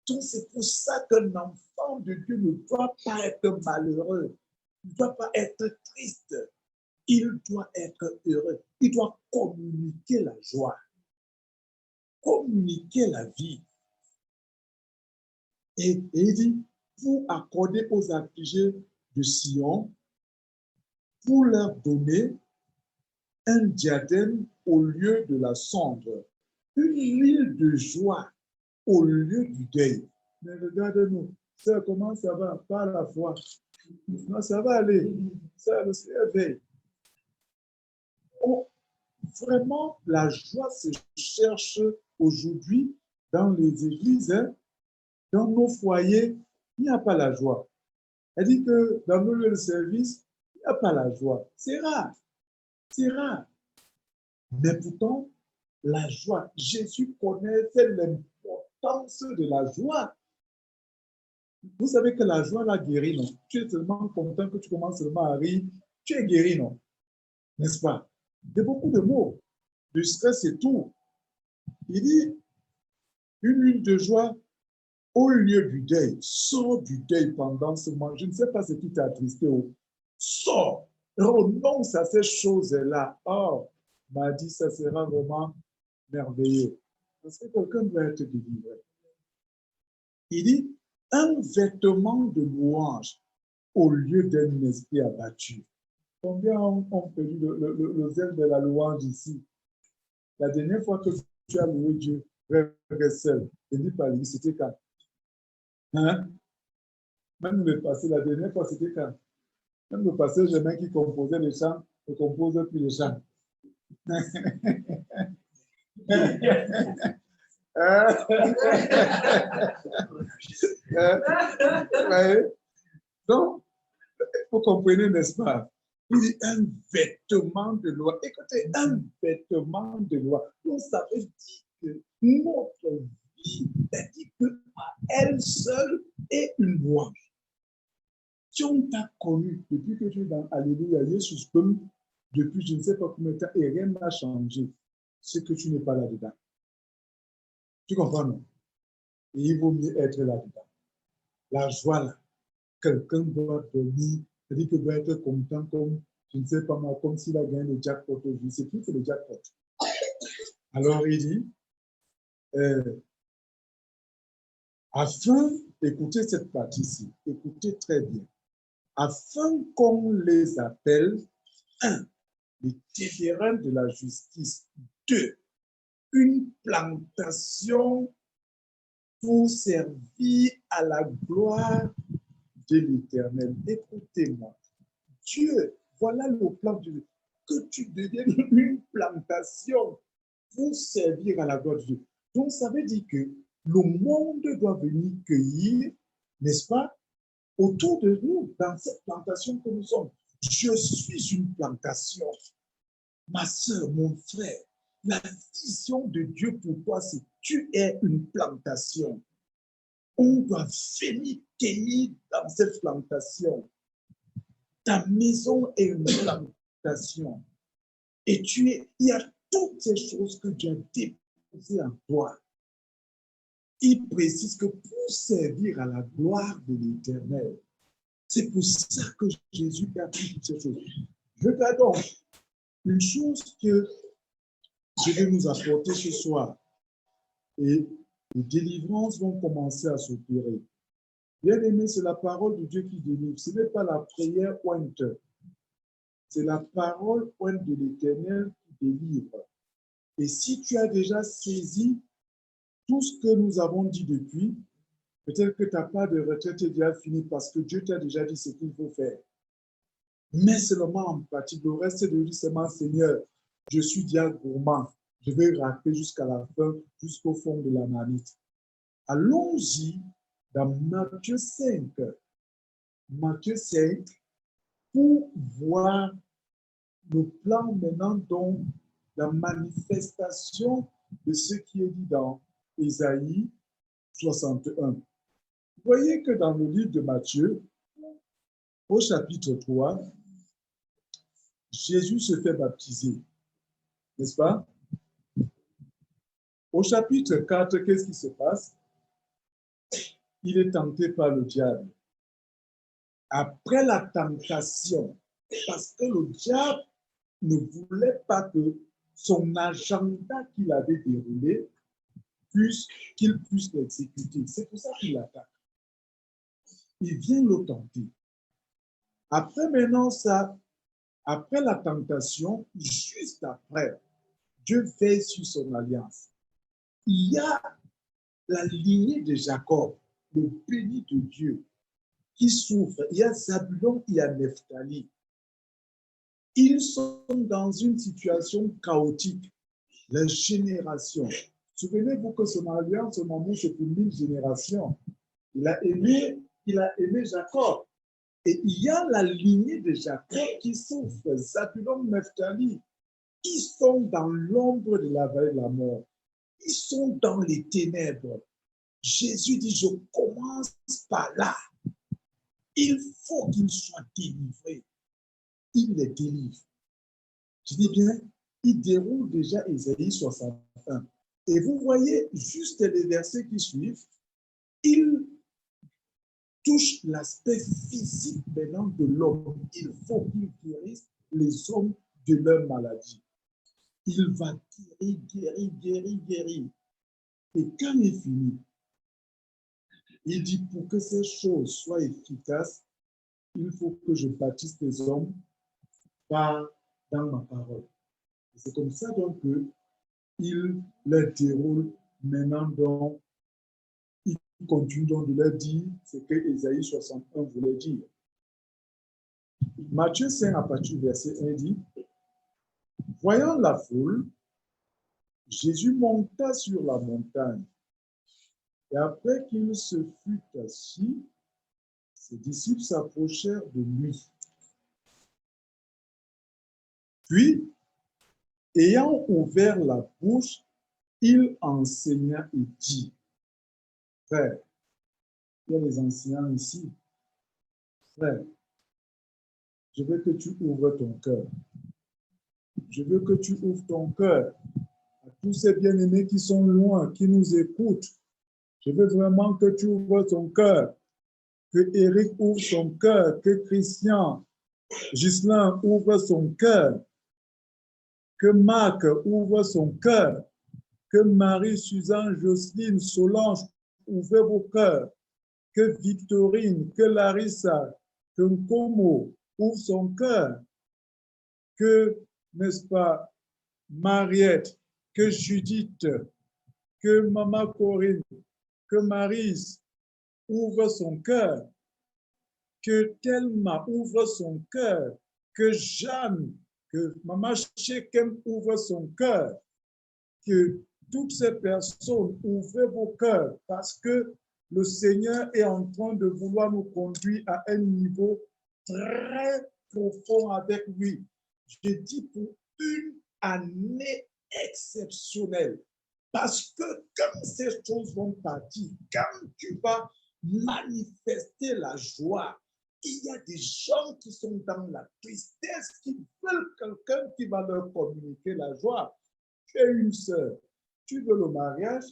Donc c'est pour ça qu'un enfant de Dieu ne doit pas être malheureux, ne doit pas être triste. Il doit être heureux. Il doit communiquer la joie, communiquer la vie. Et il dit, pour accorder aux affligés de Sion, pour leur donner un diadème au lieu de la cendre, une huile de joie au lieu du deuil. Mais regarde-nous, ça, comment ça va? Pas la foi. Non, ça va aller. Ça, le Seigneur veille. Oh, vraiment, la joie se cherche aujourd'hui dans les églises, hein, dans nos foyers, il n'y a pas la joie. Elle dit que dans nos lieux de service, il n'y a pas la joie. C'est rare. C'est rare. Mais pourtant, la joie, Jésus connaissait l'importance de la joie. Vous savez que la joie la guérit, non? Tu es tellement content que tu commences seulement à rire, tu es guéri, non? N'est-ce pas? Il y a beaucoup de mots. Du stress et tout. Il dit, une huile de joie au lieu du deuil. Sors du deuil pendant ce moment. Je ne sais pas ce qui t'a attristé. Sors. Renonce à ces choses-là. Oh, m'a dit, ça sera vraiment merveilleux. Parce que quelqu'un doit être délivré. Il dit, un vêtement de louange au lieu d'un esprit abattu. Combien ont perdu le zèle de la louange ici? La dernière fois que tu as loué Dieu, frère seul, et dit par lui, c'était quand? Hein? Même le passé, la dernière fois, c'était quand? Même le passé, Germain qui composait les chants, ne compose plus de chants. Donc, vous comprenez, n'est-ce pas? Il dit un vêtement de loi. Écoutez, un vêtement de loi. Donc, ça veut dire que notre vie, c'est-à-dire qu'à elle seule est une loi. Si on t'a connu depuis que tu es dans Alléluia, Jésus, depuis je ne sais pas combien de temps, et rien n'a changé, c'est que tu n'es pas là-dedans. Tu comprends, non? Et il vaut mieux être là-dedans. La joie, là, quelqu'un doit dormir, c'est-à-dire qu'il doit être content comme, je ne sais pas moi, comme s'il a gagné le jackpot aujourd'hui. C'est plus que le jackpot. Alors il dit, afin, écoutez cette partie-ci, écoutez très bien, afin qu'on les appelle, 1, les téméraires de la justice, 2, une plantation pour servir à la gloire de l'Éternel. Écoutez-moi, Dieu, voilà le plan de Dieu, que tu deviennes une plantation pour servir à la gloire de Dieu. Donc, ça veut dire que le monde doit venir cueillir, n'est-ce pas, autour de nous, dans cette plantation que nous sommes. Je suis une plantation. Ma soeur, mon frère, la vision de Dieu pour toi, c'est que tu es une plantation. On doit venir cueillir dans cette plantation. Ta maison est une plantation. Et il y a toutes ces choses que Dieu a déposées en toi. Il précise que pour servir à la gloire de l'Éternel, c'est pour ça que Jésus a pris toutes ces choses. Regarde donc, une chose que je vais nous apporter ce soir, et les délivrances vont commencer à s'opérer. Bien aimé, c'est la parole de Dieu qui délivre. Ce n'est pas la prière ointe. C'est la parole ointe de l'Éternel qui délivre. Et si tu as déjà saisi tout ce que nous avons dit depuis, peut-être que ta part de retraite est déjà finie parce que Dieu t'a déjà dit ce qu'il faut faire. Mais seulement en pratique, le reste de lui seulement, Seigneur, je suis déjà gourmand. Je vais rater jusqu'à la fin, jusqu'au fond de la marmite. Allons-y dans Matthieu 5. Matthieu 5, pour voir le plan maintenant, donc la manifestation de ce qui est dit dans Ésaïe 61. Vous voyez que dans le livre de Matthieu, au chapitre 3, Jésus se fait baptiser, n'est-ce pas? Au chapitre 4, qu'est-ce qui se passe? Il est tenté par le diable. Après la tentation, parce que le diable ne voulait pas que son agenda qu'il avait déroulé, qu'il puisse l'exécuter. C'est pour ça qu'il l'attaque. Il vient le tenter. Après maintenant ça, après la tentation, juste après, Dieu veille sur son alliance. Il y a la lignée de Jacob, le béni de Dieu, qui souffre. Il y a Zabulon, il y a Nephtali. Ils sont dans une situation chaotique. Les générations. Souvenez-vous que son alliance, son amour, c'est pour 1000 générations. Il a aimé Jacob. Et il y a la lignée de Jacob qui souffre. Zabulon, Nephtali. Ils sont dans l'ombre de la vallée de la mort. Ils sont dans les ténèbres. Jésus dit, je commence par là. Il faut qu'ils soient délivrés. Il les délivre. Je dis bien, il déroule déjà Ésaïe 61. Et vous voyez juste les versets qui suivent, il touche l'aspect physique maintenant de l'homme. Il faut qu'il guérisse les hommes de leur maladie. Il va guérir. Et quand il finit, il dit, pour que ces choses soient efficaces, il faut que je baptise les hommes dans ma parole. C'est comme ça donc qu'il leur déroule maintenant donc, il continue donc de leur dire ce que Ésaïe 61 voulait dire. Matthieu 5 à partir du verset 1 dit, Voyant la foule, Jésus monta sur la montagne. Et après qu'il se fut assis, ses disciples s'approchèrent de lui. Puis, ayant ouvert la bouche, il enseigna et dit, frère, il y a les enseignants ici, frère, je veux que tu ouvres ton cœur. Je veux que tu ouvres ton cœur à tous ces bien-aimés qui sont loin, qui nous écoutent. Je veux vraiment que tu ouvres ton cœur, que Eric ouvre son cœur, que Christian, Ghislain ouvre son cœur, que Marc ouvre son cœur, que Marie, Suzanne, Jocelyne, Solange ouvrez vos cœurs, que Victorine, que Larissa, que Nkomo ouvre son cœur, que, n'est-ce pas, Mariette, que Judith, que Maman Corinne, que Maryse ouvre son cœur, que Thelma ouvre son cœur, que Jeanne, que Maman Shekem ouvre son cœur, que toutes ces personnes ouvrent vos cœurs parce que le Seigneur est en train de vouloir nous conduire à un niveau très profond avec lui. Je dis pour une année exceptionnelle. Parce que comme ces choses vont partir, comme tu vas manifester la joie, il y a des gens qui sont dans la tristesse, qui veulent quelqu'un qui va leur communiquer la joie. Tu es une sœur, tu veux le mariage,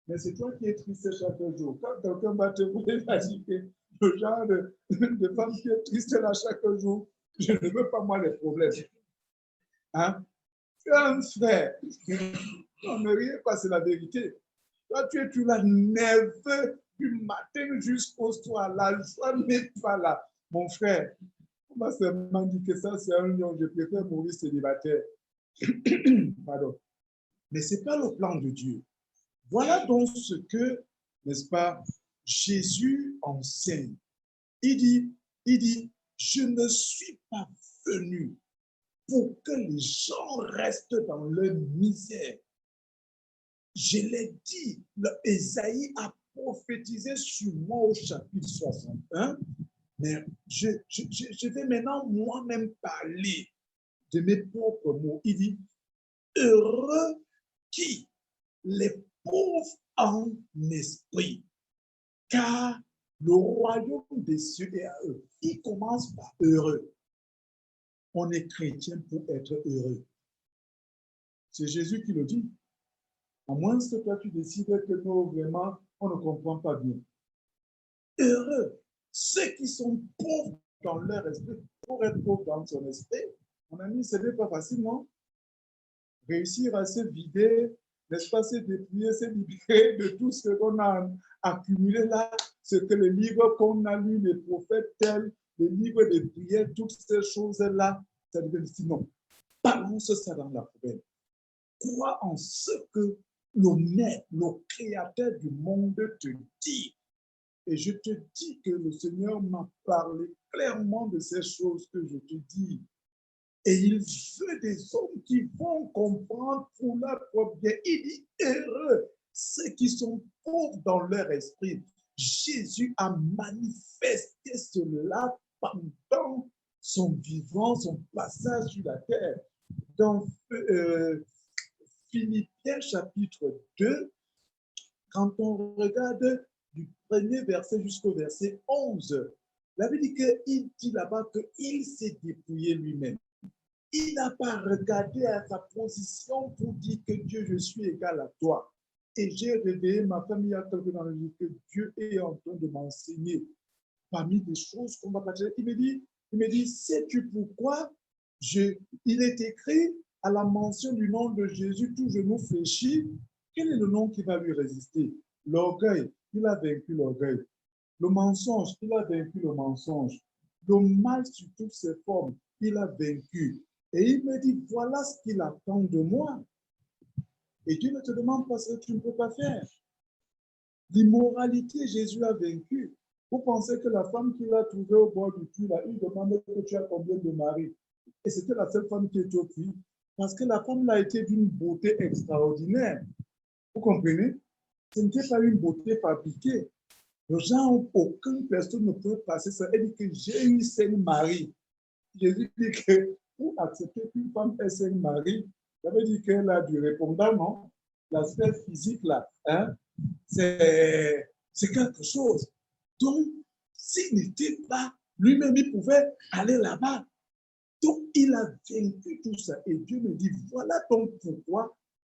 mais c'est toi qui es triste chaque jour. Quand quelqu'un va te voir, il va dire que le genre de femme qui est triste là chaque jour, je ne veux pas moi les problèmes. Hein? Tu as un frère. Non, mais rien pas, c'est la vérité. Toi, tu es tout là, nerveux du matin jusqu'au soir. La joie n'est pas là. Mon frère, on m'a seulement dit que ça, c'est un lion. Je préfère mourir célibataire. Pardon. Mais ce n'est pas le plan de Dieu. Voilà donc ce que, n'est-ce pas, Jésus enseigne. Il dit, je ne suis pas venu pour que les gens restent dans leur misère. Je l'ai dit, Ésaïe a prophétisé sur moi au chapitre 61, mais je vais maintenant moi-même parler de mes propres mots. Il dit, heureux qui les pauvres en esprit, car le royaume des cieux est à eux. Il commence par heureux. On est chrétien pour être heureux. C'est Jésus qui le dit. À moins que toi, tu décides que nous, vraiment, on ne comprend pas bien. Heureux, ceux qui sont pauvres dans leur esprit, pour être pauvres dans son esprit, mon ami, ce n'est pas facile, non? Réussir à se vider, n'est-ce pas, se dépouiller, se libérer de tout ce qu'on a accumulé là, ce que les livres qu'on a lus, les prophètes tels, les livres de prières, toutes ces choses-là, ça devient difficile. Non, balance ça dans la poubelle. Crois en ce que le Maître, le Créateur du monde te dit. Et je te dis que le Seigneur m'a parlé clairement de ces choses que je te dis. Et il veut des hommes qui vont comprendre pour leur propre bien. Il dit heureux ceux qui sont pauvres dans leur esprit. Jésus a manifesté cela pendant son vivant, son passage sur la terre. Dans Philippiens chapitre 2, quand on regarde du premier verset jusqu'au verset 11, la Bible dit qu'il dit là-bas qu'il s'est dépouillé lui-même. Il n'a pas regardé à sa position pour dire que Dieu, je suis égal à toi. Et j'ai réveillé ma famille à quelque dans le jour que Dieu est en train de m'enseigner parmi des choses qu'on va partager. Il me dit, sais-tu pourquoi il est écrit à la mention du nom de Jésus, tout genou fléchit. Quel est le nom qui va lui résister? L'orgueil, il a vaincu l'orgueil. Le mensonge, il a vaincu le mensonge. Le mal sur toutes ses formes, il a vaincu. Et il me dit, voilà ce qu'il attend de moi. Et Dieu ne te demande pas ce que tu ne peux pas faire. L'immoralité, Jésus a vaincu. Vous pensez que la femme qu'il a trouvée au bord du puits, là, il demandait que tu as combien de maris? Et c'était la seule femme qui était au puits. Parce que la femme là était d'une beauté extraordinaire. Vous comprenez? Ce n'était pas une beauté fabriquée. Les gens, aucune personne ne peut passer ça. Elle dit que j'ai eu 5 maris. Jésus dit que pour accepter qu'une femme ait 5 maris, ça veut dire qu'elle a du répondant, non? L'aspect physique là, hein? C'est quelque chose. Donc, s'il n'était pas, lui-même, il pouvait aller là-bas. Donc, il a vaincu tout ça. Et Dieu me dit, voilà donc pourquoi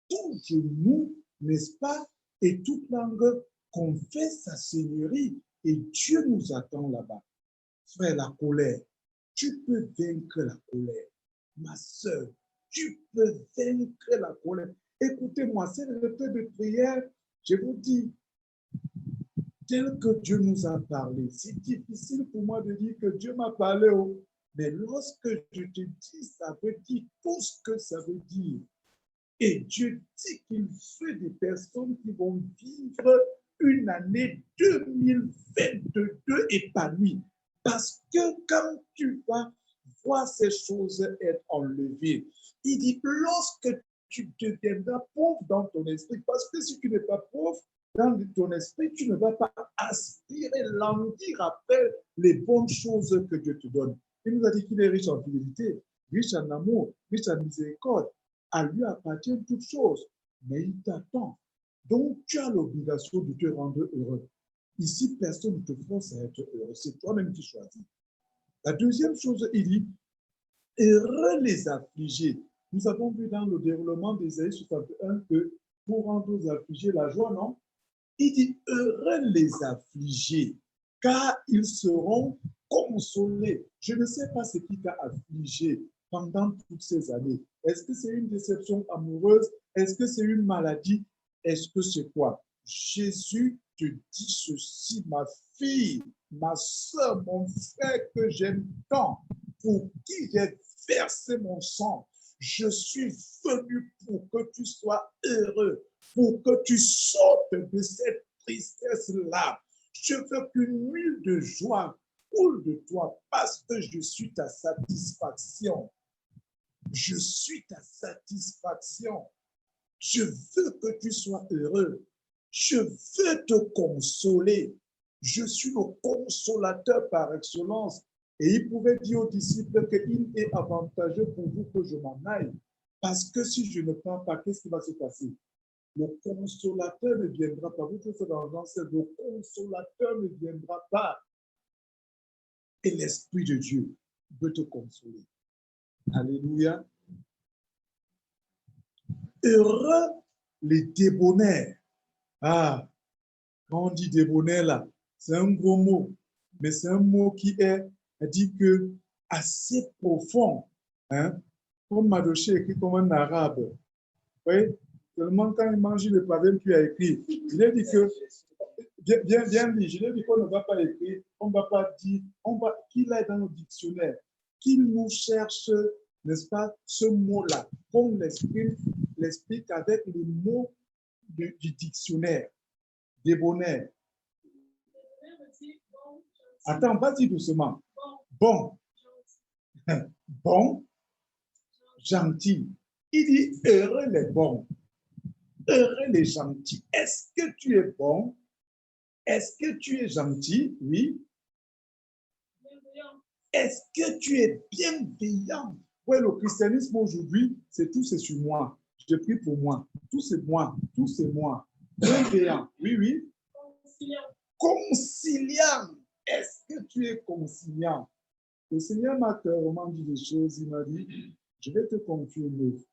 tout genou, n'est-ce pas, et toute langue confesse sa seigneurie. Et Dieu nous attend là-bas. Frère, la colère, tu peux vaincre la colère. Ma soeur, tu peux vaincre la colère. Écoutez-moi, c'est le repas de prière, je vous dis, tel que Dieu nous a parlé. C'est difficile pour moi de dire que Dieu m'a parlé, mais lorsque je te dis, ça veut dire tout ce que ça veut dire. Et Dieu dit qu'il fait des personnes qui vont vivre une année 2022 épanouie. Parce que quand tu vas voir ces choses être enlevées, il dit, lorsque tu deviendras pauvre dans ton esprit, parce que si tu n'es pas pauvre dans ton esprit, tu ne vas pas aspirer, languir après les bonnes choses que Dieu te donne. Il nous a dit qu'il est riche en fidélité, riche en amour, riche en miséricorde. À lui appartiennent toutes choses, mais il t'attend. Donc, tu as l'obligation de te rendre heureux. Ici, personne ne te force à être heureux. C'est toi-même qui choisis. La deuxième chose, il dit, heureux les affligés. Nous avons vu dans le déroulement d'Ésaïe 61 que pour rendre aux affligés la joie, non? Il dit, heureux les affligés, car ils seront consolés. Je ne sais pas ce qui t'a affligé pendant toutes ces années. Est-ce que c'est une déception amoureuse? Est-ce que c'est une maladie? Est-ce que c'est quoi? Jésus te dit ceci, ma fille, ma soeur, mon frère que j'aime tant, pour qui j'ai versé mon sang. Je suis venu pour que tu sois heureux, pour que tu sortes de cette tristesse-là. Je veux qu'une huile de joie coule de toi parce que je suis ta satisfaction. Je suis ta satisfaction. Je veux que tu sois heureux. Je veux te consoler. Je suis le consolateur par excellence. Et il pouvait dire aux disciples qu'il est avantageux pour vous que je m'en aille. Parce que si je ne pars pas, qu'est-ce qui va se passer? Le consolateur ne viendra pas. Vous faites dans le consolateur ne viendra pas. Et l'Esprit de Dieu veut te consoler. Alléluia. Heureux les débonnaires. Ah, quand on dit débonnaire là, c'est un gros mot, mais c'est un mot qui dit que assez profond. Hein? Comme Madoché écrit comme un arabe. Oui, seulement quand il mange le pavé, puis il a écrit. Il a dit que, bien dit, je l'ai dit qu'on ne va pas écrire, on ne va pas dire, qu'il aille dans le dictionnaire, qu'il nous cherche, n'est-ce pas, ce mot-là, qu'on l'explique avec les mots du dictionnaire, débonnaire. Attends, vas-y doucement. Bon, bon, gentil. Il dit heureux les bons, heureux les gentils. Est-ce que tu es bon? Est-ce que tu es gentil? Oui. Est-ce que tu es bienveillant? Oui, le christianisme aujourd'hui, c'est tout, c'est sur moi. Je prie pour moi. Tout, c'est moi. Tout, c'est moi. Bienveillant. Oui, oui. Conciliant. Est-ce que tu es conciliant? Le Seigneur m'a clairement dit des choses. Il m'a dit, je vais te confier une œuvre.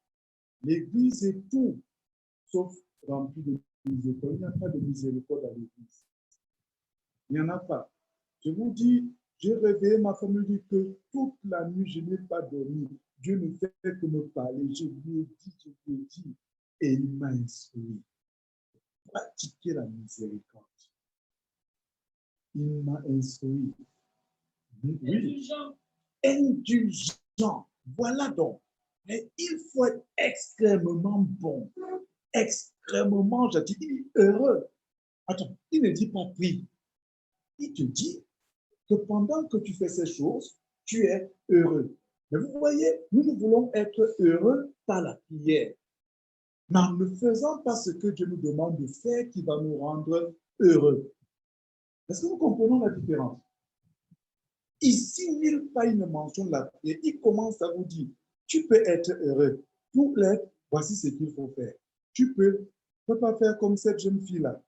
L'Église est tout, sauf remplie de miséricorde. Il n'y a pas de miséricorde à l'Église. Il n'y en a pas. Je vous dis, j'ai réveillé ma famille que toute la nuit, je n'ai pas dormi. Dieu ne fait que me parler. Je lui ai dit, et il m'a instruit. Pratiquer la miséricorde. Il m'a instruit. Oui. Indulgent. Voilà donc. Mais il faut être extrêmement bon, extrêmement gentil. Il est heureux. Attends, il ne dit pas prie. Il te dit que pendant que tu fais ces choses, tu es heureux. Mais vous voyez, nous voulons être heureux par la prière, mais en ne faisant pas ce que Dieu nous demande de faire qui va nous rendre heureux. Est-ce que nous comprenons la différence? Ici, nulle part il ne mentionne la prière. Il commence à vous dire, tu peux être heureux. Pour l'être, voici ce qu'il faut faire. Tu peux pas faire comme cette jeune fille-là.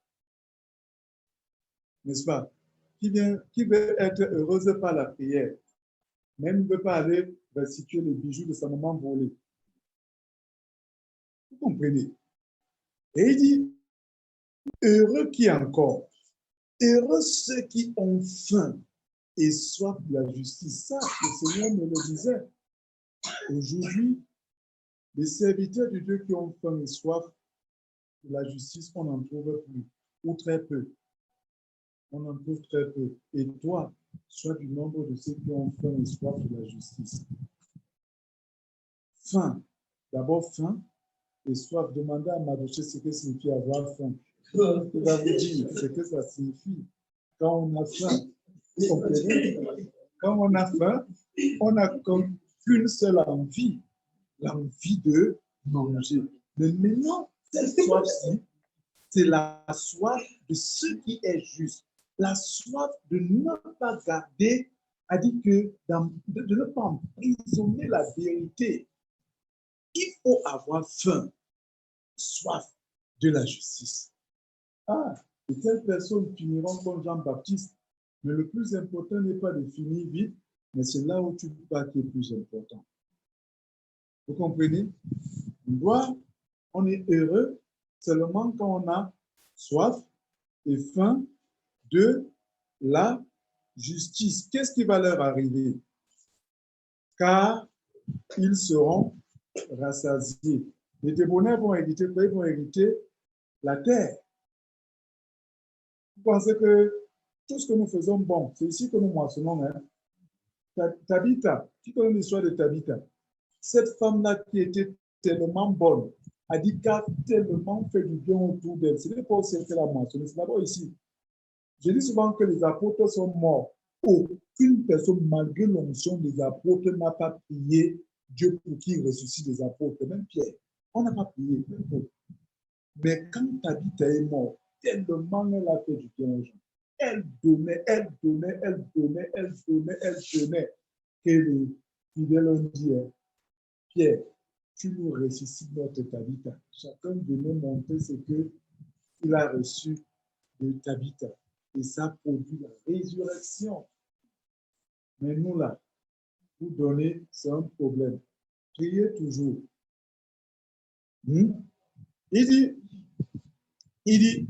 N'est-ce pas? Qui veut être heureuse par la prière, même ne veut pas aller restituer les bijoux de sa maman volée. Vous comprenez? Et il dit, heureux qui encore? Heureux ceux qui ont faim et soif de la justice. Ça, le Seigneur me le disait. Aujourd'hui, les serviteurs de Dieu qui ont faim et soif de la justice, on n'en trouve plus, ou très peu. On en trouve très peu. Et toi, sois du nombre de ceux qui ont faim et soif de la justice. Faim. D'abord, faim et soif. Demandez à Madoché ce que signifie avoir faim. Il va vous dire ce que ça signifie. Quand on a faim, vous comprenez? Quand on a faim, on n'a qu'une seule envie, l'envie de manger. Mais maintenant, cette soif-ci, c'est la soif de ce qui est juste. La soif de ne pas garder, a dit que de ne pas emprisonner la vérité. Il faut avoir faim, soif de la justice. Ah, et telles personnes finiront comme Jean-Baptiste. Mais le plus important n'est pas de finir vite, mais c'est là où tu vas qui est plus important. Vous comprenez? On est heureux seulement quand on a soif et faim de la justice. Qu'est-ce qui va leur arriver? Car ils seront rassasiés. Les débonnaires vont hériter quoi? Ils vont hériter la terre. Vous pensez que tout ce que nous faisons bon, c'est ici que nous moissonnons. Hein? Tabitha, tu connais l'histoire de Tabitha. Cette femme-là qui était tellement bonne, a dit qu'elle a tellement fait du bien autour d'elle. Ce n'est pas aussi qu'elle a moissonné, c'est d'abord ici. Je dis souvent que les apôtres sont morts. Aucune personne, malgré l'onction des apôtres, n'a pas prié Dieu pour qu'il ressuscite les apôtres. Même Pierre, on n'a pas prié. Mais quand Tabitha est morte, tellement elle a fait du bien aux gens. Elle donnait, elle donnait, elle donnait, elle donnait, elle donnait. Et les fidèles ont dit, Pierre, tu nous ressuscites notre Tabitha. Chacun venait montrer ce qu'il a reçu de Tabitha. Et ça produit la résurrection. Mais nous, là, vous donnez, c'est un problème. Priez toujours. Il dit,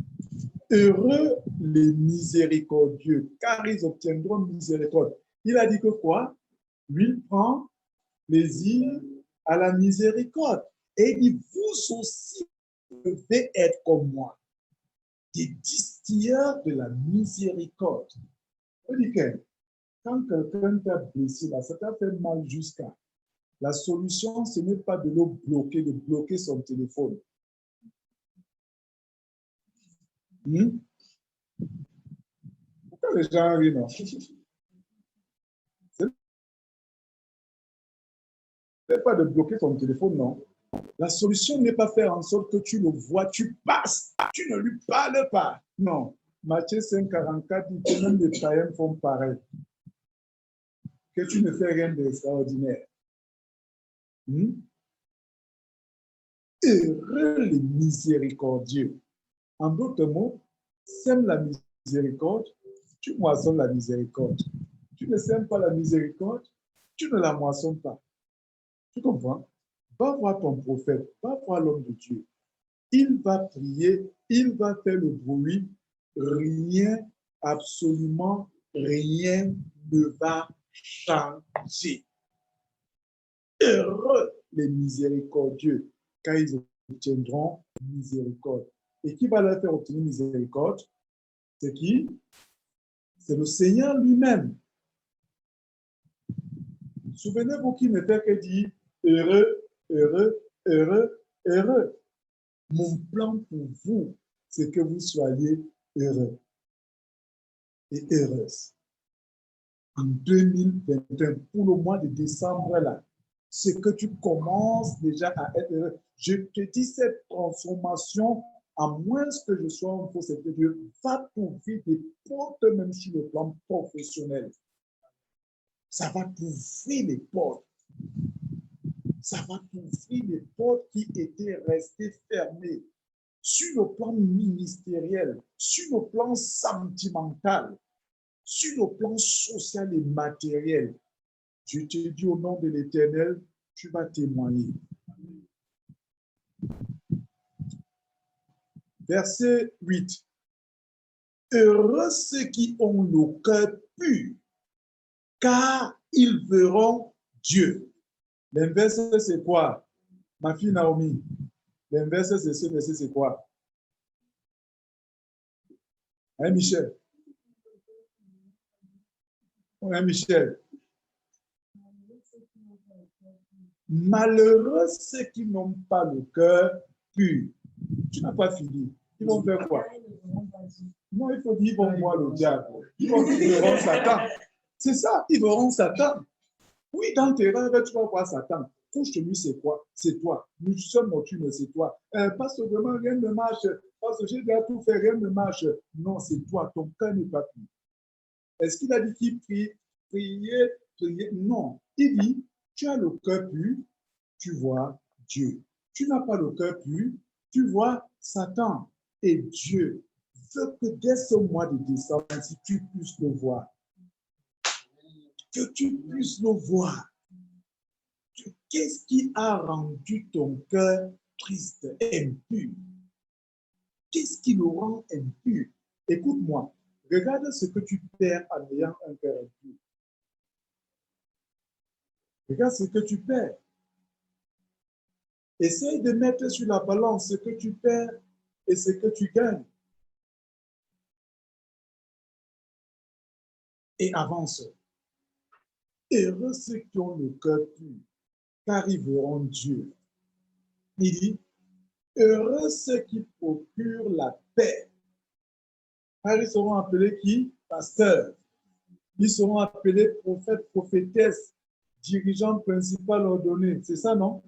heureux les miséricordieux, car ils obtiendront miséricorde. Il a dit que quoi? Lui prend plaisir à la miséricorde. Et il dit, vous aussi devez être comme moi, des distilleurs de la miséricorde. Il dit que quand quelqu'un t'a blessé, là, ça t'a fait mal jusqu'à. La solution, ce n'est pas de le bloquer, de bloquer son téléphone. Pourquoi les gens rient, non? Ce n'est pas de bloquer ton téléphone, non. La solution n'est pas faire en sorte que tu le vois, tu passes, tu ne lui parles pas. Non. Matthieu 5,44 dit que même les païens font pareil. Que tu ne fais rien d'extraordinaire. Heureux les miséricordieux. En d'autres mots, sème la miséricorde, tu moissonnes la miséricorde. Tu ne sèmes pas la miséricorde, tu ne la moissonnes pas. Tu comprends? Va voir ton prophète, va voir l'homme de Dieu. Il va prier, il va faire le bruit, rien, absolument rien ne va changer. Heureux les miséricordieux, car ils obtiendront miséricorde. Et qui va leur faire obtenir miséricorde? C'est qui? C'est le Seigneur lui-même. Souvenez-vous qu'il ne fait que dire heureux, heureux, heureux, heureux. Mon plan pour vous, c'est que vous soyez heureux et heureuse. en 2021, pour le mois de décembre, là, c'est que tu commences déjà à être heureux. Je te dis, cette transformation, à moins que je sois un faux serviteur de Dieu, va t'ouvrir des portes, même sur le plan professionnel. Ça va t'ouvrir les portes. Ça va t'ouvrir les portes qui étaient restées fermées. Sur le plan ministériel, sur le plan sentimental, sur le plan social et matériel. Je te dis au nom de l'Éternel, tu vas témoigner. Verset 8. Heureux ceux qui ont le cœur pur, car ils verront Dieu. L'inverse, c'est quoi? Ma fille Naomi, l'inverse, c'est ce verset, c'est quoi? Hein, Michel? Hein, Michel? Malheureux ceux qui n'ont pas le cœur pur. Tu n'as pas fini. Ils vont faire quoi? Non, il faut dire, ils vont voir le diable. Ils verront Satan. C'est ça, ils verront Satan. Oui, dans tes rêves, tu vas voir Satan. Couche-lui, c'est quoi? C'est toi. Nous sommes nocturnes, c'est toi. Parce que vraiment, rien ne marche. Parce que j'ai déjà tout fait, rien ne marche. Non, c'est toi. Ton cœur n'est pas pur. Est-ce qu'il a dit qu'il prie, prier? Non. Il dit, tu as le cœur pur, tu vois Dieu. Tu n'as pas le cœur pur, tu vois Satan. Et Dieu veut que dès ce mois de décembre, si tu puisses le voir, que tu puisses le voir. Qu'est-ce qui a rendu ton cœur triste, impur? Qu'est-ce qui le rend impur? Écoute-moi, regarde ce que tu perds en ayant un cœur impur. Regarde ce que tu perds. Essaye de mettre sur la balance ce que tu perds et ce que tu gagnes. Et avance. Heureux ceux qui ont le cœur pur, car ils verront Dieu. Il dit, heureux ceux qui procurent la paix, car ils seront appelés qui? Pasteurs. Ils seront appelés prophètes, prophétesses, dirigeants principaux ordonnés. C'est ça, non?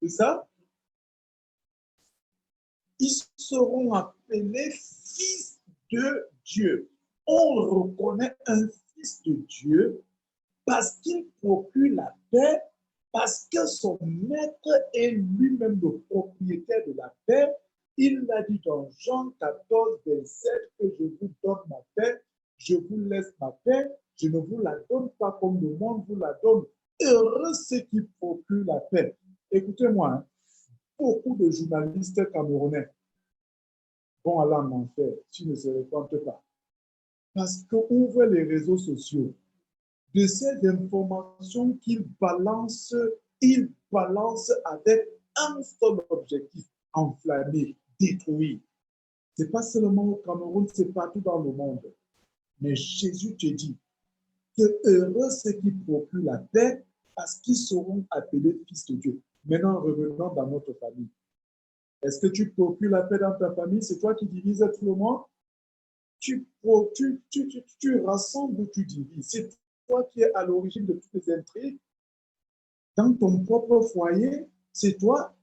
C'est ça? Ils seront appelés fils de Dieu. On reconnaît un fils de Dieu parce qu'il procure la paix, parce que son maître est lui-même le propriétaire de la paix. Il l'a dit dans Jean 14, verset, que je vous donne ma paix, je vous laisse ma paix, je ne vous la donne pas comme le monde vous la donne. Heureux ceux qui procurent la paix. Écoutez-moi, hein, beaucoup de journalistes camerounais vont aller en enfer s'ils ne se répandent pas. Parce qu'ouvrent les réseaux sociaux, de ces informations qu'ils balancent, ils balancent avec un seul objectif, enflammer, détruire. Ce n'est pas seulement au Cameroun, c'est partout dans le monde. Mais Jésus te dit que heureux ceux qui procurent la paix parce qu'ils seront appelés fils de Dieu. Maintenant, revenons dans notre famille. Est-ce que tu procures la paix dans ta famille? C'est toi qui divises tout le monde? Tu rassembles ou tu divises? C'est toi qui es à l'origine de toutes les intrigues. Dans ton propre foyer, c'est toi.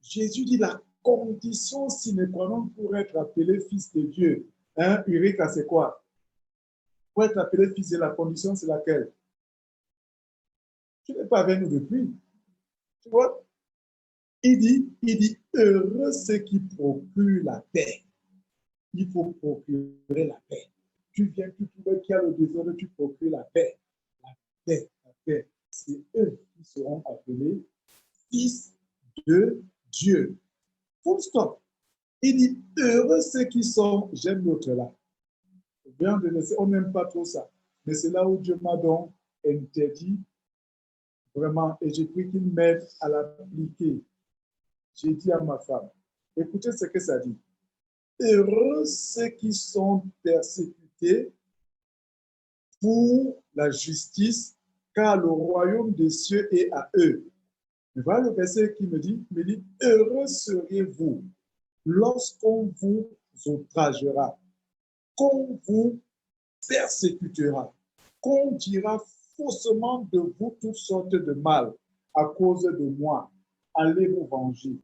Jésus dit la condition sine qua non pour être appelé fils de Dieu. Hein, Eureka, c'est quoi? Pour être appelé fils de la condition, c'est laquelle? Tu n'es pas avec nous depuis. Tu vois? Il dit, heureux ceux qui procurent la paix. Il faut procurer la paix. Tu viens, tu trouves qu'il y a le désordre, tu procures la paix. La paix, la paix. C'est eux qui seront appelés fils de Dieu. Full stop. Il dit, heureux ceux qui sont, j'aime l'autre là. Bien de laisser, on n'aime pas trop ça. Mais c'est là où Dieu m'a donc interdit vraiment, et j'ai pris qu'il m'aide à l'appliquer. J'ai dit à ma femme, écoutez ce que ça dit. Heureux ceux qui sont persécutés pour la justice, car le royaume des cieux est à eux. Mais voilà le verset qui me dit, heureux serez-vous lorsqu'on vous outragera, qu'on vous persécutera, qu'on dira faussement de vous toutes sortes de mal à cause de moi. Allez vous venger,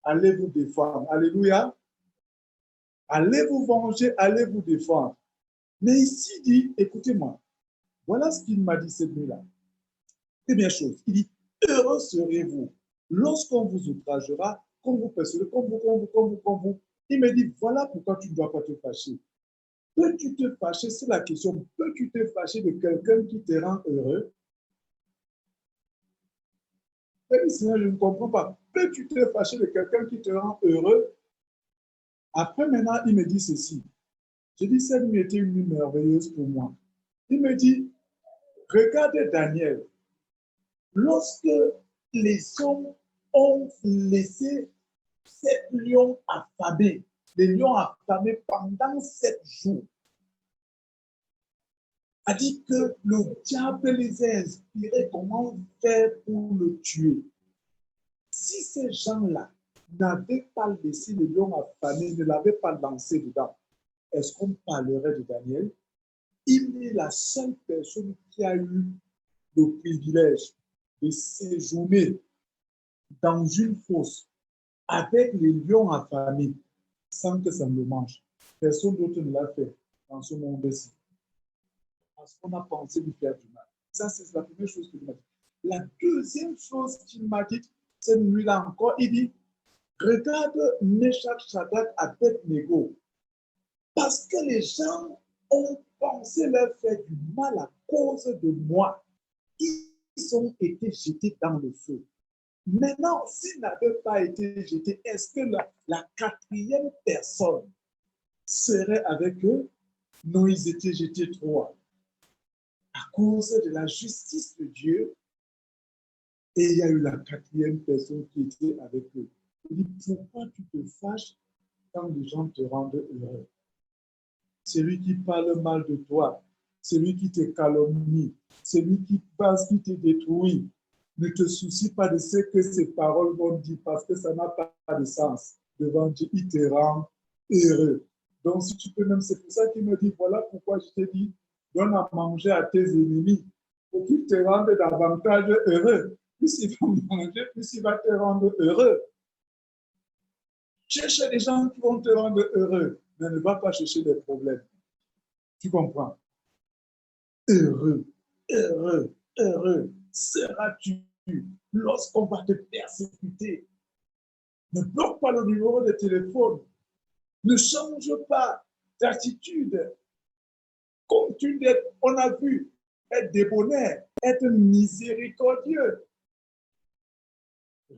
allez vous défendre. Alléluia. Allez vous venger, allez vous défendre. Mais ici, il dit, écoutez-moi, voilà ce qu'il m'a dit cette nuit-là. Première chose, il dit, heureux serez-vous lorsqu'on vous outragera, qu'on vous persécutera, qu'on vous. Il me dit, voilà pourquoi tu ne dois pas te fâcher. Peux-tu te fâcher? C'est la question. Peux-tu te fâcher de quelqu'un qui te rend heureux? Sinon, je ne comprends pas. Peux-tu te fâcher de quelqu'un qui te rend heureux? Après, maintenant, il me dit ceci. Je dis, cette nuit était une nuit merveilleuse pour moi. Il me dit, regardez Daniel. Lorsque les hommes ont laissé 7 lions affamés, les lions affamés pendant 7 jours, a dit que le diable les a inspirés comment faire pour le tuer. Si ces gens-là n'avaient pas laissé les lions affamés, ne l'avaient pas lancé dedans, est-ce qu'on parlerait de Daniel? Il est la seule personne qui a eu le privilège de séjourner dans une fosse avec les lions affamés sans que ça ne le mange. Personne d'autre ne l'a fait dans ce monde-ci. Parce qu'on a pensé lui faire du mal. Ça, c'est la première chose qu'il m'a dit. La deuxième chose qu'il m'a dit, cette nuit-là encore, il dit, regarde Meshach, Shadrach, Abednego, parce que les gens ont pensé leur faire du mal à cause de moi. Ils ont été jetés dans le feu. Maintenant, s'ils n'avaient pas été jetés, est-ce que la quatrième personne serait avec eux? Non, ils étaient jetés 3. À cause de la justice de Dieu, et il y a eu la quatrième personne qui était avec eux. Il dit, pourquoi tu te fâches quand les gens te rendent heureux? Celui qui parle mal de toi, celui qui te calomnie, celui qui pense qu'il te détruit, ne te soucie pas de ce que ces paroles vont dire parce que ça n'a pas de sens. Devant Dieu, il te rend heureux. Donc, si tu peux même, c'est pour ça qu'il me dit, voilà pourquoi je t'ai dit, donne à manger à tes ennemis pour qu'ils te rendent davantage heureux. Plus il va manger, plus il va te rendre heureux. Cherche des gens qui vont te rendre heureux, mais ne va pas chercher des problèmes. Tu comprends? Heureux, heureux, heureux seras-tu lorsqu'on va te persécuter. Ne bloque pas le numéro de téléphone. Ne change pas d'attitude. Continue d'être, on a vu, être débonnaire, être miséricordieux.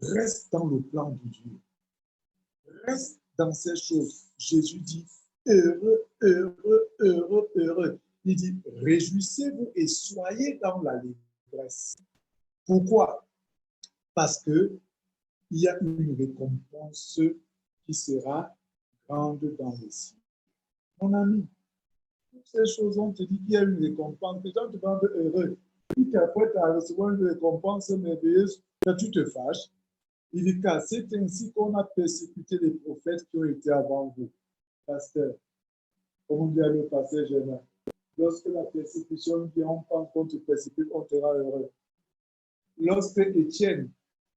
Reste dans le plan de Dieu. Reste dans ces choses. Jésus dit, heureux, heureux, heureux, heureux. Il dit, réjouissez-vous et soyez dans la légresse. Pourquoi? Parce qu'il y a une récompense qui sera grande dans les cieux. Mon ami, toutes ces choses, on te dit qu'il y a une récompense. Les gens te rendent heureux. Puis après, tu as reçu une récompense merveilleuse, tu te fâches. Il dit car c'est ainsi qu'on a persécuté les prophètes qui ont été avant vous. Pasteur, comment dire le pasteur Germain? Lorsque la persécution vient, on pense qu'on te persécute, on te rend heureux. Lorsque Étienne,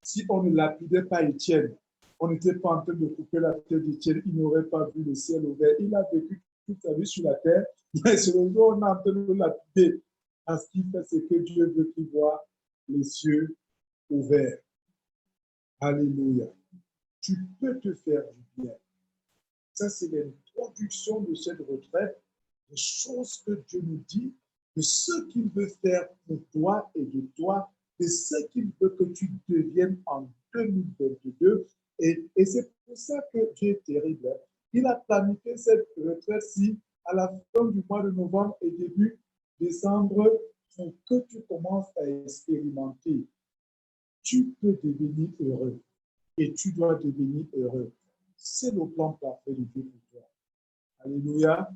si on ne lapidait pas Étienne, on n'était pas en train de couper la tête d'Étienne, il n'aurait pas vu le ciel ouvert. Il a vécu toute sa vie sur la terre, mais c'est le jour où on est en train de le lapider. Parce qu'il fait ce que Dieu veut qu'il voit, les cieux ouverts. Alléluia. Tu peux te faire du bien. Ça, c'est l'introduction de cette retraite, des choses que Dieu nous dit, de ce qu'il veut faire pour toi et de toi, de ce qu'il veut que tu deviennes en 2022. Et c'est pour ça que Dieu est terrible. Il a planifié cette retraite-ci à la fin du mois de novembre et début décembre pour que tu commences à expérimenter. Tu peux devenir heureux et tu dois devenir heureux. C'est le plan parfait de Dieu pour toi. Alléluia.